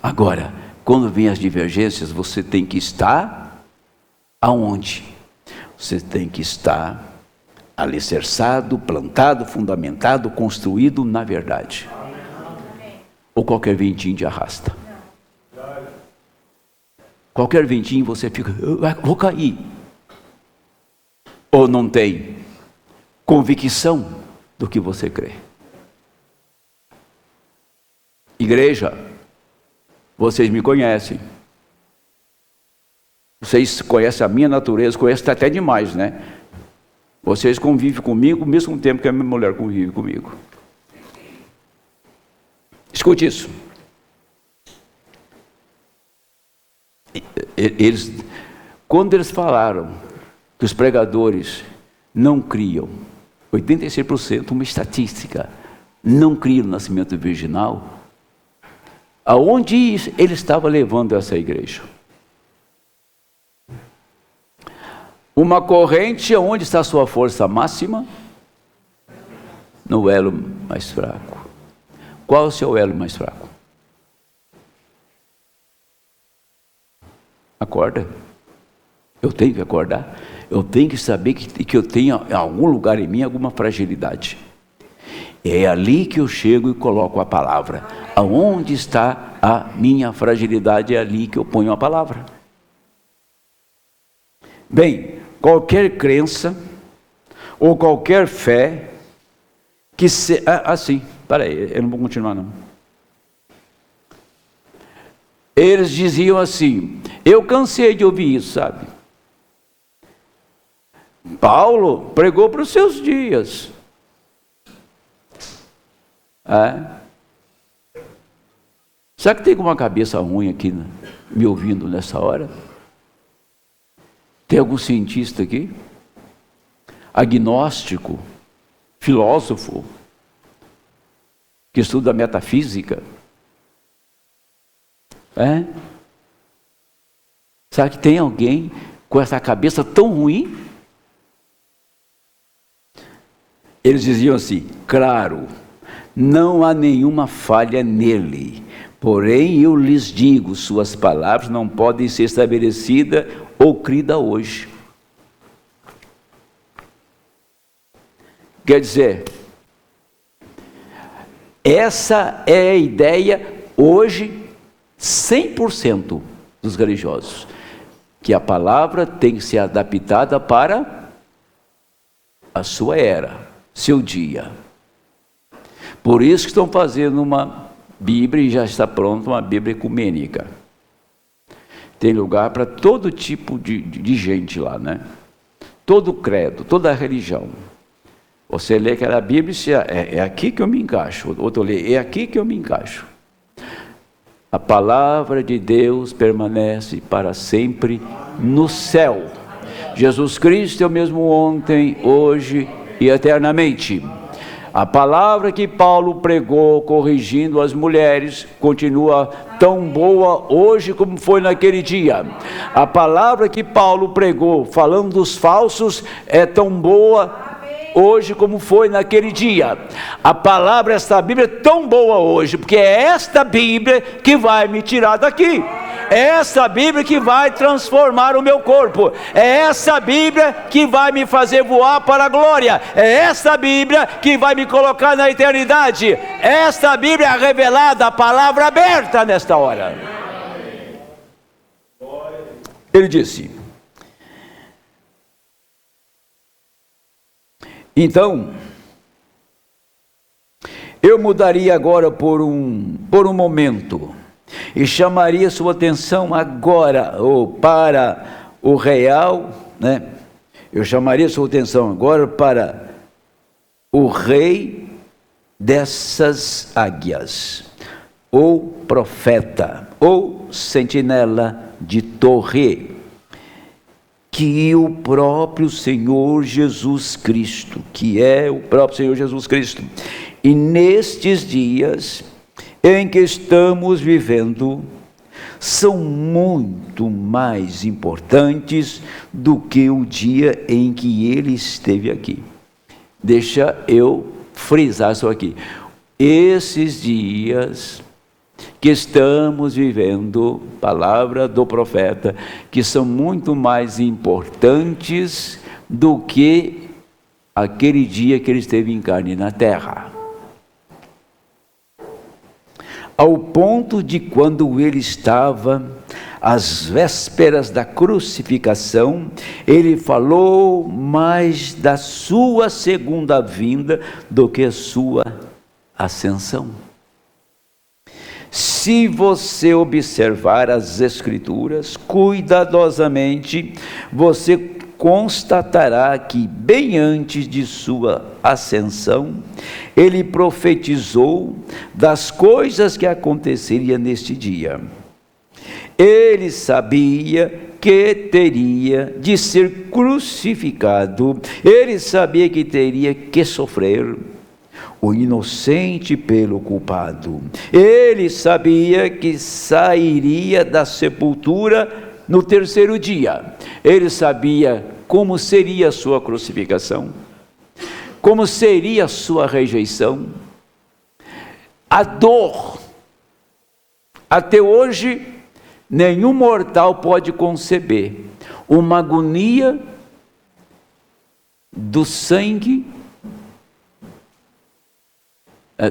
Agora, quando vem as divergências, você tem que estar aonde? Você tem que estar alicerçado, plantado, fundamentado, construído na verdade. Ou qualquer ventinho te arrasta. Qualquer ventinho você fica, vou cair. Ou não tem convicção do que você crê. Igreja, vocês me conhecem. Vocês conhecem a minha natureza, conhecem até demais, né? Vocês convivem comigo ao mesmo tempo que a minha mulher convive comigo. Escute isso. Quando eles falaram que os pregadores não criam, 86%, uma estatística, não criam no nascimento virginal, aonde ele estava levando essa igreja? Uma corrente onde está a sua força máxima? No elo mais fraco. Qual é o seu elo mais fraco? Acorda. Eu tenho que acordar. Eu tenho que saber que eu tenho em algum lugar em mim alguma fragilidade. É ali que eu chego e coloco a palavra. Aonde está a minha fragilidade, é ali que eu ponho a palavra. Bem, qualquer crença ou qualquer fé que se... Peraí, eu não vou continuar não. Eles diziam assim, eu cansei de ouvir isso, sabe? Paulo pregou para os seus dias. Será que tem alguma cabeça ruim aqui, né, me ouvindo nessa hora? Tem algum cientista aqui? Agnóstico? Filósofo? Que estuda metafísica? Será que tem alguém com essa cabeça tão ruim? Eles diziam assim, claro, não há nenhuma falha nele, porém eu lhes digo, suas palavras não podem ser estabelecidas ou cridas hoje. Quer dizer, essa é a ideia hoje, 100% dos religiosos, que a palavra tem que ser adaptada para a sua era, seu dia. Por isso que estão fazendo uma Bíblia, e já está pronta uma Bíblia ecumênica. Tem lugar para todo tipo de gente lá, né? Todo credo, toda religião. Você lê aquela Bíblia e é aqui que eu me encaixo. Outro lê, é aqui que eu me encaixo. A palavra de Deus permanece para sempre no céu. Jesus Cristo é o mesmo ontem, hoje e eternamente. A palavra que Paulo pregou corrigindo as mulheres continua tão boa hoje como foi naquele dia. A palavra que Paulo pregou falando dos falsos é tão boa hoje como foi naquele dia. A palavra, esta Bíblia é tão boa hoje, porque é esta Bíblia que vai me tirar daqui. É essa Bíblia que vai transformar o meu corpo. É essa Bíblia que vai me fazer voar para a glória. É essa Bíblia que vai me colocar na eternidade. Esta Bíblia é revelada, a palavra aberta nesta hora. Ele disse: então, eu mudaria agora por um momento e chamaria sua atenção agora, ou para o real, né? Eu chamaria sua atenção agora para o rei dessas águias, ou profeta, ou sentinela de torre, que o próprio Senhor Jesus Cristo, que é o próprio Senhor Jesus Cristo. E nestes dias em que estamos vivendo, são muito mais importantes do que o dia em que ele esteve aqui. Deixa eu frisar isso aqui. Esses dias que estamos vivendo, palavra do profeta, que são muito mais importantes do que aquele dia que ele esteve em carne na terra. Ao ponto de quando ele estava às vésperas da crucificação, ele falou mais da sua segunda vinda do que a sua ascensão. Se você observar as Escrituras cuidadosamente, você constatará que bem antes de sua ascensão, ele profetizou das coisas que aconteceriam neste dia. Ele sabia que teria de ser crucificado, ele sabia que teria que sofrer, o inocente pelo culpado. Ele sabia que sairia da sepultura no terceiro dia. Ele sabia como seria a sua crucificação, como seria a sua rejeição, a dor. Até hoje, nenhum mortal pode conceber uma agonia do sangue,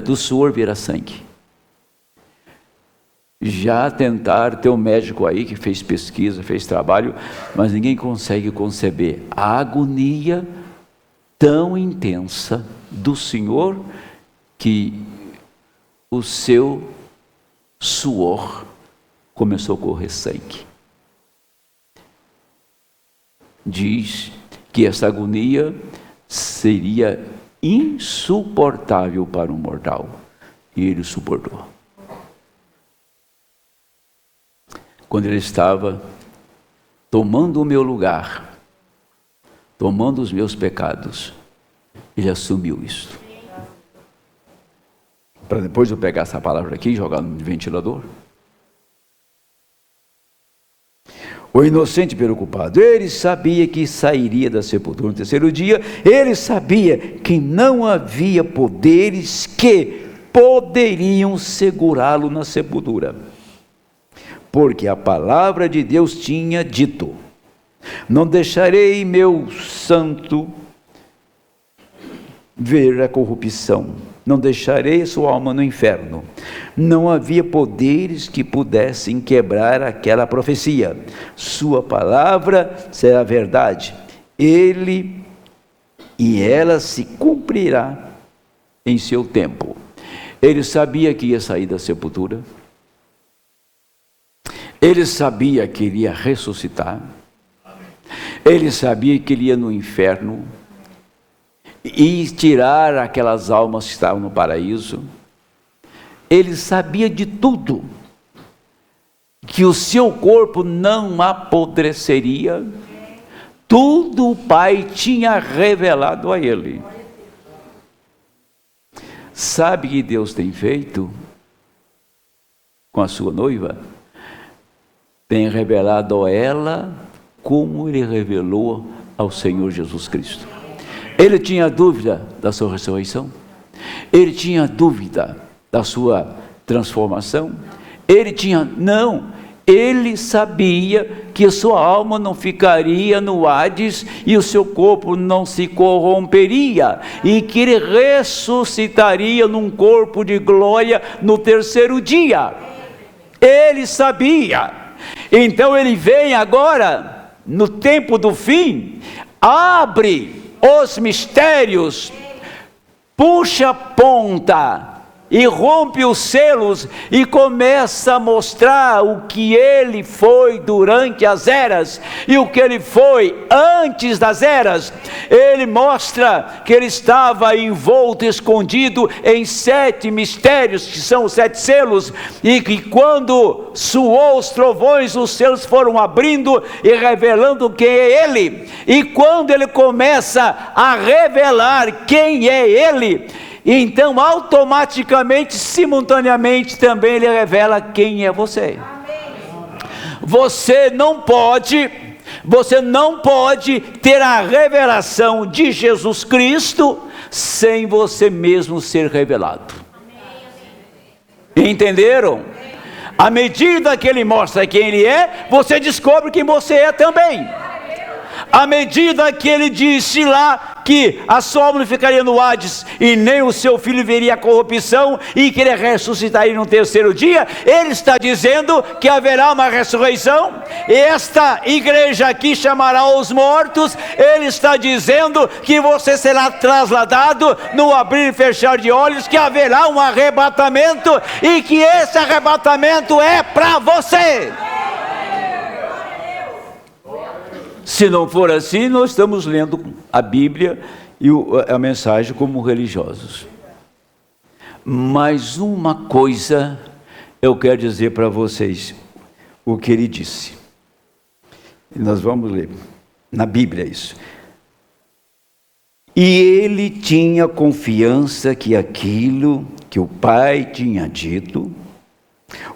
do suor virar sangue. Já tentaram, tem um médico aí que fez pesquisa, fez trabalho, mas ninguém consegue conceber a agonia tão intensa do Senhor, que o seu suor começou a correr sangue. Diz que essa agonia seria insuportável para um mortal, e ele suportou. Quando ele estava tomando o meu lugar, tomando os meus pecados, ele assumiu isso. Para depois eu pegar essa palavra aqui e jogar no ventilador. O inocente pelo culpado, ele sabia que sairia da sepultura no terceiro dia, ele sabia que não havia poderes que poderiam segurá-lo na sepultura. Porque a palavra de Deus tinha dito: não deixarei meu santo ver a corrupção, não deixarei sua alma no inferno. Não havia poderes que pudessem quebrar aquela profecia. Sua palavra será verdade. Ele e ela se cumprirá em seu tempo. Ele sabia que ia sair da sepultura. Ele sabia que ele ia ressuscitar. Ele sabia que ele ia no inferno e tirar aquelas almas que estavam no paraíso. Ele sabia de tudo, que o seu corpo não apodreceria. Tudo o Pai tinha revelado a ele. Sabe o que Deus tem feito com a sua noiva? Tem revelado a ela como ele revelou ao Senhor Jesus Cristo. Ele tinha dúvida da sua ressurreição, ele tinha dúvida da sua transformação, Ele sabia que a sua alma não ficaria no Hades e o seu corpo não se corromperia, e que ele ressuscitaria num corpo de glória no terceiro dia. Ele sabia. Então ele vem agora, no tempo do fim, abre os mistérios, puxa a ponta e rompe os selos e começa a mostrar o que ele foi durante as eras e o que ele foi antes das eras. Ele mostra que ele estava envolto, escondido em 7 mistérios, que são os 7 selos, e que quando soou os trovões, os selos foram abrindo e revelando quem é ele. E quando ele começa a revelar quem é ele, então automaticamente, simultaneamente, também ele revela quem é você. Você não pode ter a revelação de Jesus Cristo sem você mesmo ser revelado. Entenderam? À medida que ele mostra quem ele é, você descobre quem você é também. À medida que ele disse lá que a sua alma não ficaria no Hades e nem o seu filho veria a corrupção e que ele ressuscitaria no terceiro dia, ele está dizendo que haverá uma ressurreição. Esta igreja aqui chamará os mortos. Ele está dizendo que você será trasladado no abrir e fechar de olhos, que haverá um arrebatamento e que esse arrebatamento é para você. Se não for assim, nós estamos lendo a Bíblia e a mensagem como religiosos. Mas uma coisa eu quero dizer para vocês, o que ele disse. E nós vamos ler na Bíblia isso. E ele tinha confiança que aquilo que o Pai tinha dito,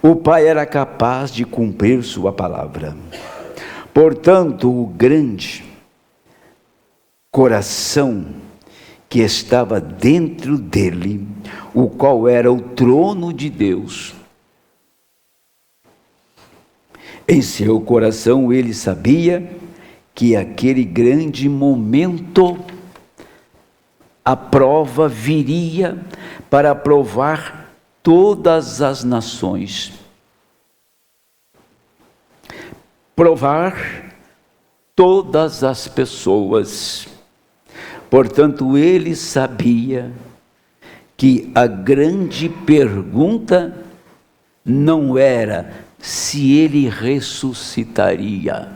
o Pai era capaz de cumprir sua palavra. Portanto, o grande coração que estava dentro dele, o qual era o trono de Deus, em seu coração ele sabia que aquele grande momento, a prova viria para provar todas as nações. Provar todas as pessoas. Portanto, ele sabia que a grande pergunta não era se ele ressuscitaria.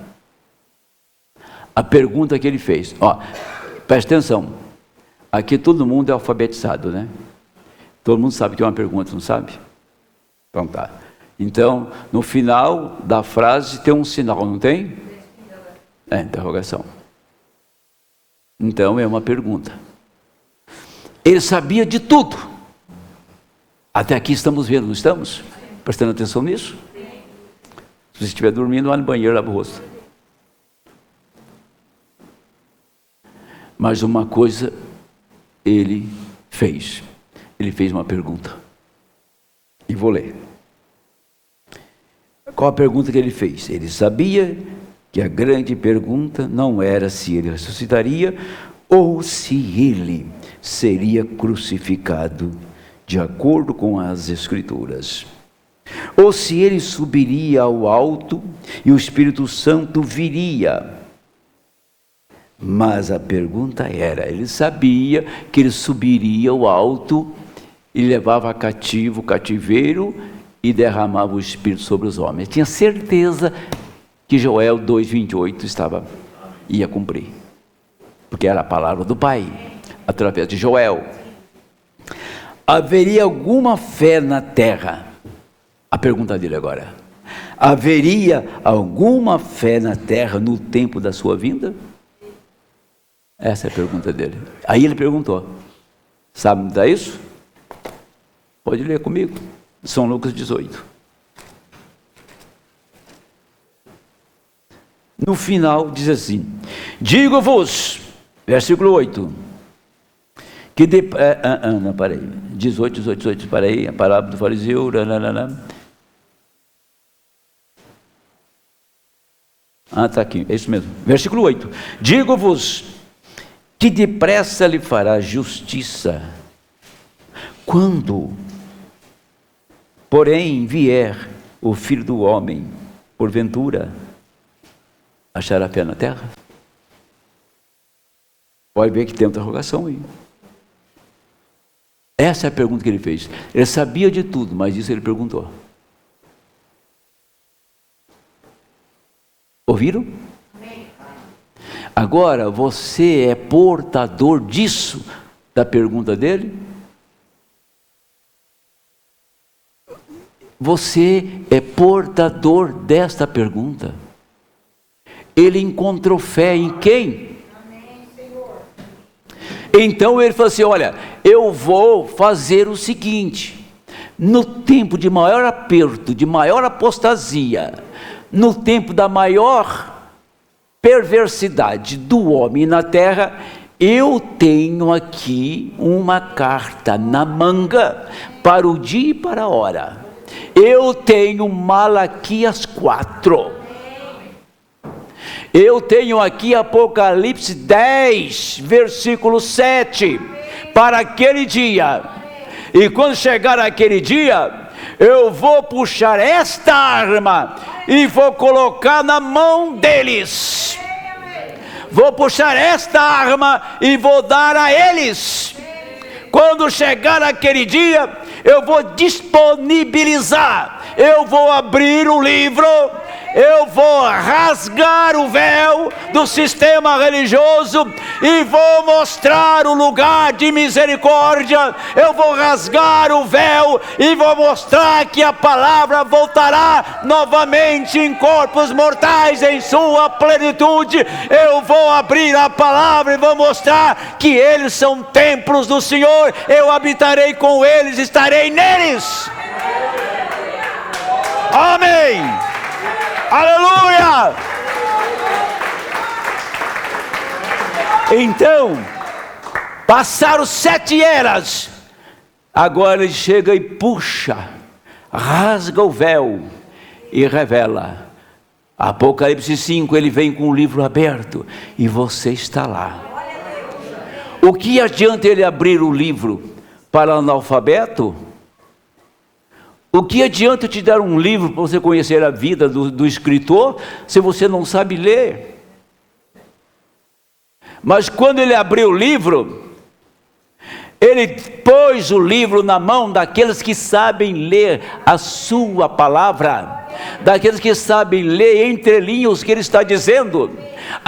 A pergunta que ele fez, presta atenção, aqui todo mundo é alfabetizado, né? Todo mundo sabe que é uma pergunta, não sabe? Então tá. Então, no final da frase tem um sinal, não tem? É interrogação. Então, é uma pergunta. Ele sabia de tudo. Até aqui estamos vendo, não estamos? Prestando atenção nisso? Se você estiver dormindo, vá no banheiro, lava o rosto. Mas uma coisa ele fez. Ele fez uma pergunta. E vou ler. Qual a pergunta que ele fez? Ele sabia que a grande pergunta não era se ele ressuscitaria ou se ele seria crucificado de acordo com as Escrituras, ou se ele subiria ao alto e o Espírito Santo viria. Mas a pergunta era, ele sabia que ele subiria ao alto e levava cativo o cativeiro e derramava o Espírito sobre os homens. Tinha certeza que Joel 2:28 ia cumprir, porque era a palavra do Pai, através de Joel. Haveria alguma fé na terra? A pergunta dele agora. Haveria alguma fé na terra no tempo da sua vinda? Essa é a pergunta dele. Aí ele perguntou. Sabe onde está isso? Pode ler comigo. São Lucas 18. No final diz assim: digo-vos, versículo 8, que não, peraí, 18, peraí, a palavra do fariseu, Está aqui, é isso mesmo. Versículo 8. Digo-vos que depressa lhe fará justiça, quando, porém, vier o Filho do Homem, porventura, achará fé na terra? Pode ver que tem uma interrogação aí. Essa é a pergunta que ele fez. Ele sabia de tudo, mas isso ele perguntou. Ouviram? Agora, você é portador disso, da pergunta dele? Você é portador desta pergunta. Ele encontrou fé em quem? Então ele falou assim, olha, eu vou fazer o seguinte, no tempo de maior aperto, de maior apostasia, no tempo da maior perversidade do homem na terra, eu tenho aqui uma carta na manga para o dia e para a hora. Eu tenho Malaquias 4. Eu tenho aqui Apocalipse 10, versículo 7, para aquele dia. E quando chegar aquele dia, eu vou puxar esta arma e vou colocar na mão deles. Vou puxar esta arma e vou dar a eles. Quando chegar aquele dia, eu vou disponibilizar, eu vou abrir o livro, eu vou rasgar o véu do sistema religioso e vou mostrar o lugar de misericórdia. Eu vou rasgar o véu e vou mostrar que a palavra voltará novamente em corpos mortais em sua plenitude. Eu vou abrir a palavra e vou mostrar que eles são templos do Senhor. Eu habitarei com eles, estarei neles. Amém. Aleluia! Então, passaram 7 eras, agora ele chega e puxa, rasga o véu e revela. Apocalipse 5, ele vem com o livro aberto e você está lá. O que adianta ele abrir o livro para analfabeto? O que adianta eu te dar um livro para você conhecer a vida do escritor, se você não sabe ler? Mas quando ele abriu o livro, ele pôs o livro na mão daqueles que sabem ler a sua palavra, daqueles que sabem ler entre linhas o que ele está dizendo,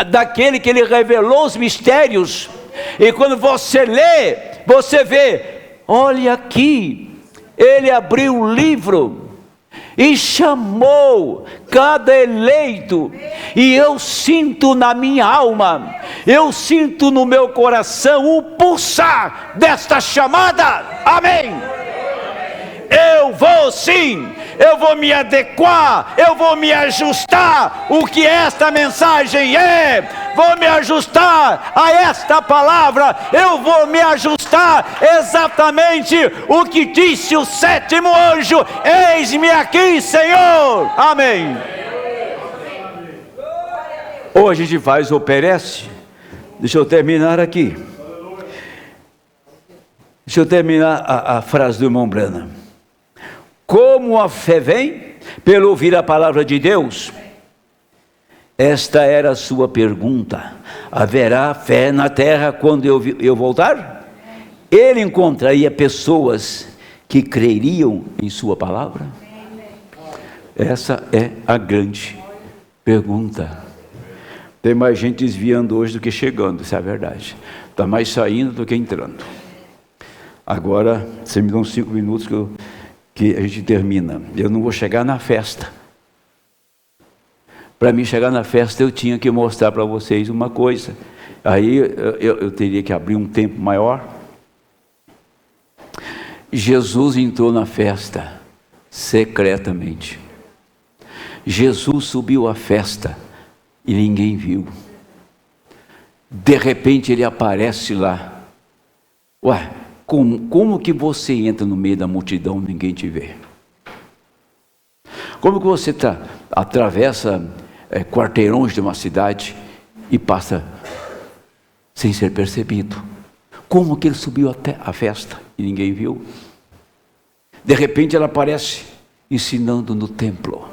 daquele que ele revelou os mistérios. E quando você lê, você vê, olha aqui, ele abriu o livro e chamou cada eleito, e eu sinto na minha alma, eu sinto no meu coração o pulsar desta chamada. Amém. Eu vou sim, eu vou me adequar, eu vou me ajustar o que esta mensagem é, vou me ajustar a esta palavra, eu vou me ajustar exatamente o que disse o 7º anjo: eis-me aqui, Senhor. Amém. Ou a gente faz ou perece. Deixa eu terminar aqui. Deixa eu terminar a frase do irmão Branham. Como a fé vem? Pelo ouvir a palavra de Deus. Esta era a sua pergunta. Haverá fé na terra quando eu voltar? Ele encontraria pessoas que creriam em sua palavra? Essa é a grande pergunta. Tem mais gente desviando hoje do que chegando, isso é a verdade. Está mais saindo do que entrando. Agora, você me dá uns 5 minutos que a gente termina. Eu não vou chegar na festa. Para mim chegar na festa, eu tinha que mostrar para vocês uma coisa. Aí eu teria que abrir um tempo maior. Jesus entrou na festa secretamente. Jesus subiu à festa e ninguém viu. De repente ele aparece lá. Ué, como que você entra no meio da multidão e ninguém te vê? Como que você atravessa quarteirões de uma cidade e passa sem ser percebido. Como que ele subiu até a festa e ninguém viu? De repente ela aparece ensinando no templo.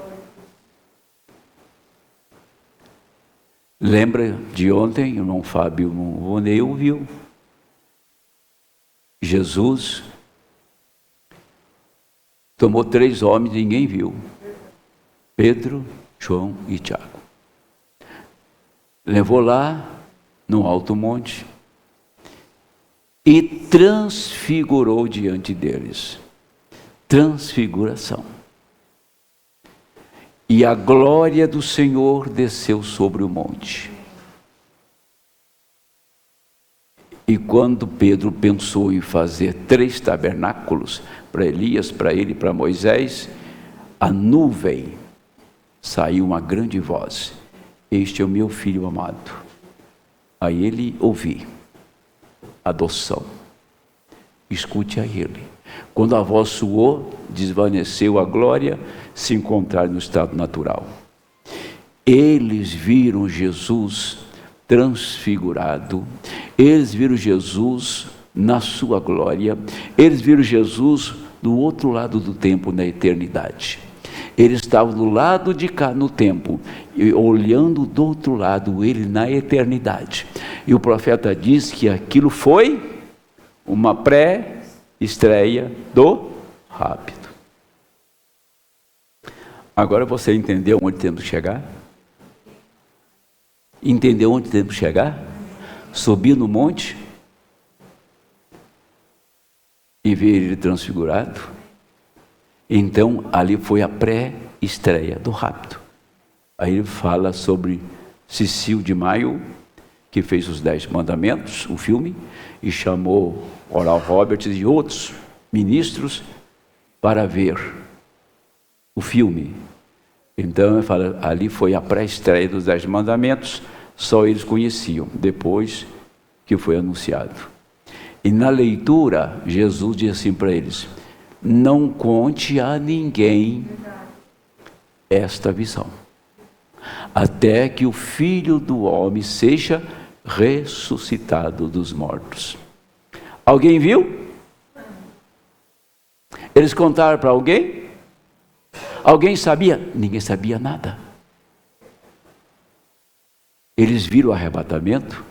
Lembra de ontem, o irmão Fábio, o irmão Voneu viu Jesus tomou 3 homens e ninguém viu. Pedro, João e Tiago. Levou lá no alto monte e transfigurou diante deles. Transfiguração. E a glória do Senhor desceu sobre o monte. E quando Pedro pensou em fazer 3 tabernáculos, para Elias, para ele e para Moisés, a nuvem saiu uma grande voz: este é o meu filho amado. Aí ele ouviu, adoção, escute a ele. Quando a voz soou, desvaneceu a glória, se encontrar no estado natural. Eles viram Jesus transfigurado, eles viram Jesus na sua glória, eles viram Jesus do outro lado do tempo, na eternidade. Eles estavam do lado de cá no tempo, e olhando do outro lado, ele na eternidade. E o profeta diz que aquilo foi uma pré-estreia do rápido. Agora você entendeu onde temos que chegar? Entendeu onde temos que chegar? Subir no monte e ver ele transfigurado. Então ali foi a pré-estreia do rápido. Aí ele fala sobre Cecil de Maio, que fez os 10 mandamentos, o filme, e chamou Oral Roberts e outros ministros para ver o filme. Então ele fala, ali foi a pré-estreia dos 10 mandamentos, só eles conheciam, depois que foi anunciado. E na leitura, Jesus diz assim para eles: não conte a ninguém esta visão, até que o Filho do Homem seja ressuscitado dos mortos. Alguém viu? Eles contaram para alguém? Alguém sabia? Ninguém sabia nada. Eles viram o arrebatamento,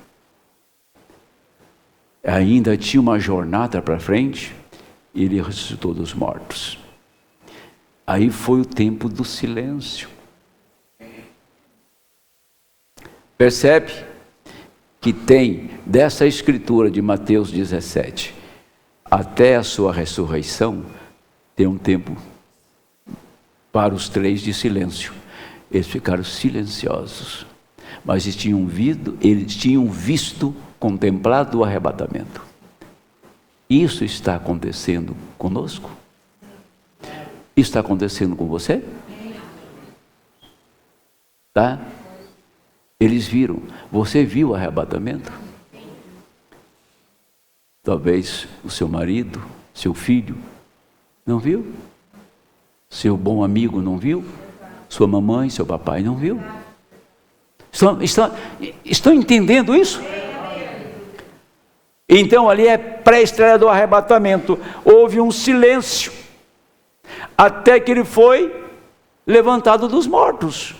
ainda tinha uma jornada para frente, e ele ressuscitou dos mortos. Aí foi o tempo do silêncio. Percebe que tem dessa escritura de Mateus 17 até a sua ressurreição, tem um tempo para os 3 de silêncio. Eles ficaram silenciosos, mas eles tinham visto, contemplado o arrebatamento. Isso está acontecendo conosco? Isso está acontecendo com você? Tá? Eles viram. Você viu o arrebatamento? Talvez o seu marido, seu filho, não viu? Seu bom amigo não viu? Sua mamãe, seu papai não viu? Estão entendendo isso? Então ali é pré-estreia do arrebatamento. Houve um silêncio até que ele foi levantado dos mortos.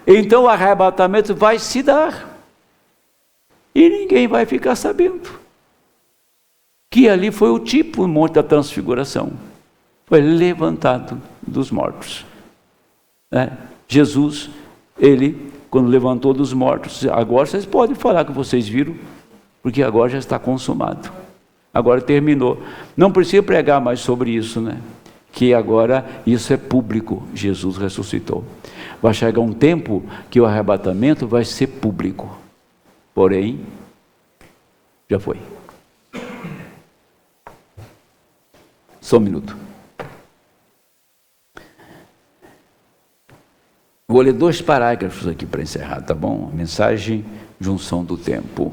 Então o arrebatamento vai se dar e ninguém vai ficar sabendo que ali foi o tipo, o monte da transfiguração. Foi levantado dos mortos. Jesus, ele, quando levantou dos mortos, agora vocês podem falar que vocês viram, porque agora já está consumado. Agora terminou. Não precisa pregar mais sobre isso, né? Que agora isso é público. Jesus ressuscitou. Vai chegar um tempo que o arrebatamento vai ser público. Porém, já foi. Só um minuto. Vou ler 2 parágrafos aqui para encerrar, tá bom? Mensagem, junção do tempo.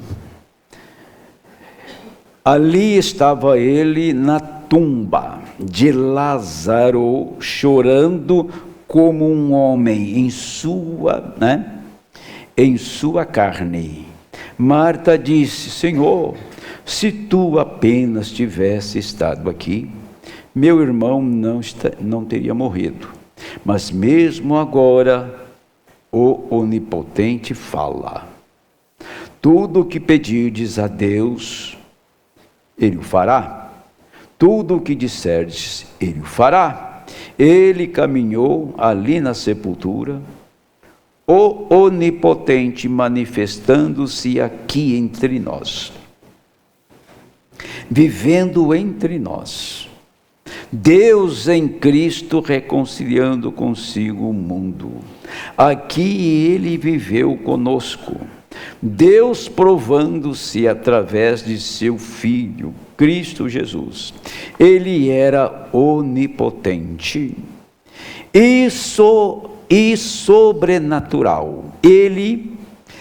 Ali estava ele na tumba de Lázaro, chorando como um homem em sua carne. Marta disse: Senhor, se tu apenas tivesse estado aqui, meu irmão não teria morrido. Mas mesmo agora, o Onipotente fala. Tudo o que pedirdes a Deus, Ele o fará. Tudo o que disserdes, Ele o fará. Ele caminhou ali na sepultura, o Onipotente manifestando-se aqui entre nós, vivendo entre nós. Deus em Cristo reconciliando consigo o mundo. Aqui Ele viveu conosco. Deus provando-se através de seu Filho, Cristo Jesus. Ele era onipotente e sobrenatural.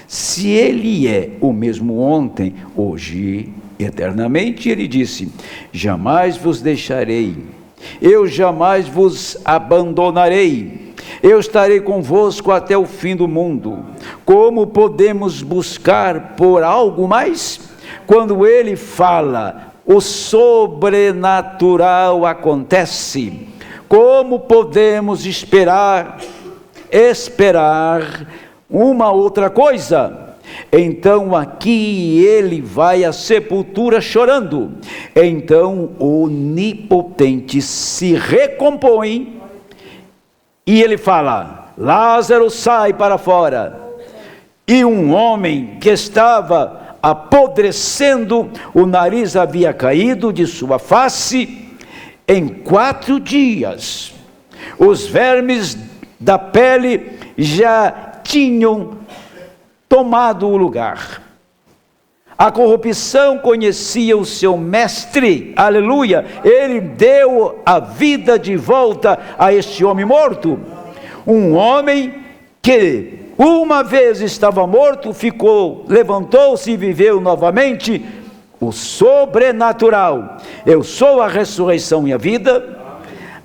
Se Ele é o mesmo ontem, hoje, eternamente, Ele disse: jamais vos deixarei, eu jamais vos abandonarei, eu estarei convosco até o fim do mundo. Como podemos buscar por algo mais? Quando Ele fala, o sobrenatural acontece. Como podemos esperar uma outra coisa? Então aqui ele vai à sepultura chorando. Então o Onipotente se recompõe e ele fala: Lázaro, sai para fora. E um homem que estava apodrecendo, o nariz havia caído de sua face, em 4 dias os vermes da pele já tinham tomado o lugar. A corrupção conhecia o seu mestre, aleluia. Ele deu a vida de volta a este homem morto. Um homem que uma vez estava morto, levantou-se e viveu novamente. O sobrenatural. Eu sou a ressurreição e a vida.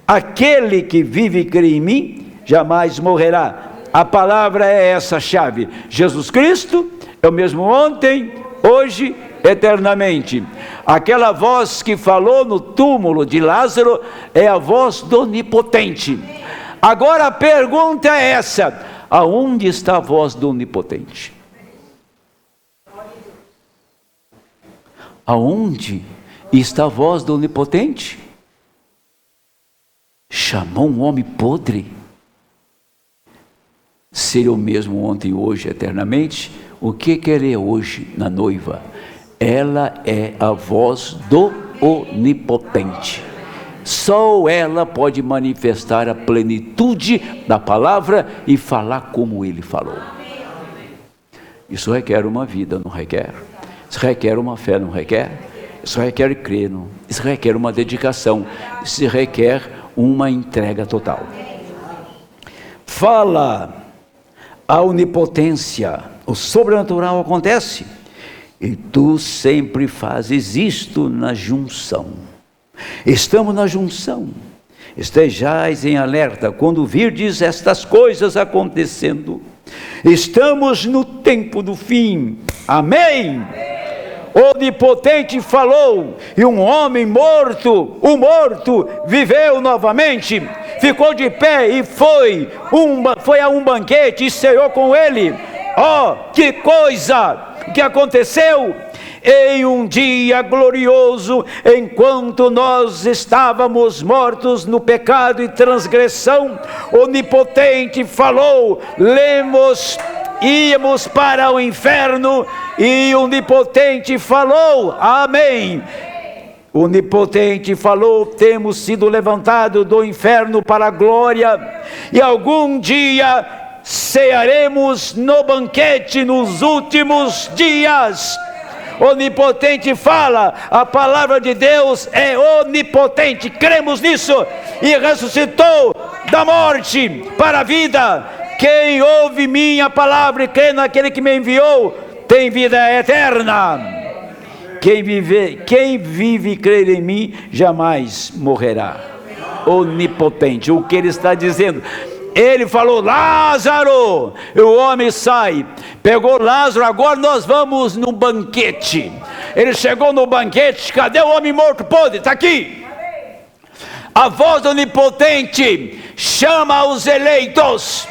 Aquele que vive e crê em mim jamais morrerá. A palavra é essa chave. Jesus Cristo é o mesmo ontem, hoje, eternamente. Aquela voz que falou no túmulo de Lázaro é a voz do Onipotente. Agora a pergunta é essa: aonde está a voz do Onipotente? Aonde está a voz do Onipotente? Chamou um homem podre. Seria o mesmo ontem, hoje, eternamente. O que ela é hoje na noiva? Ela é a voz do Onipotente. Só ela pode manifestar a plenitude da palavra e falar como Ele falou. Isso requer uma vida, não requer? Isso requer uma fé, não requer? Isso requer crer, não? Isso requer uma dedicação. Isso requer uma entrega total. Fala a onipotência, o sobrenatural acontece, e tu sempre fazes isto na junção. Estamos na junção. Estejais em alerta quando virdes estas coisas acontecendo. Estamos no tempo do fim. Amém? O Onipotente falou, e um homem morto, o morto, viveu novamente, ficou de pé e foi a um banquete e ceou com ele. Que coisa que aconteceu! Em um dia glorioso, enquanto nós estávamos mortos no pecado e transgressão, o Onipotente falou, íamos para o inferno, e o Onipotente falou, amém. O Onipotente falou, temos sido levantados do inferno para a glória, e algum dia cearemos no banquete nos últimos dias. Onipotente fala, a palavra de Deus é onipotente, cremos nisso, e ressuscitou da morte para a vida. Quem ouve minha palavra e crê naquele que me enviou, tem vida eterna. Quem vive e crê em mim, jamais morrerá. Onipotente, o que ele está dizendo? ele falou: Lázaro, e o homem sai, pegou Lázaro, agora nós vamos no banquete. Ele chegou no banquete, cadê o homem morto podre? Está aqui. A voz onipotente chama os eleitos,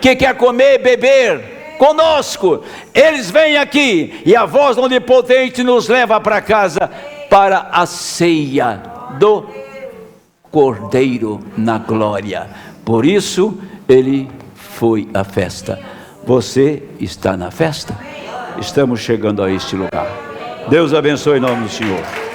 que quer comer e beber conosco. Eles vêm aqui, e a voz onipotente nos leva para casa, para a ceia do Cordeiro na glória. Por isso ele foi à festa. Você está na festa? Estamos chegando a este lugar. Deus abençoe em nome do Senhor.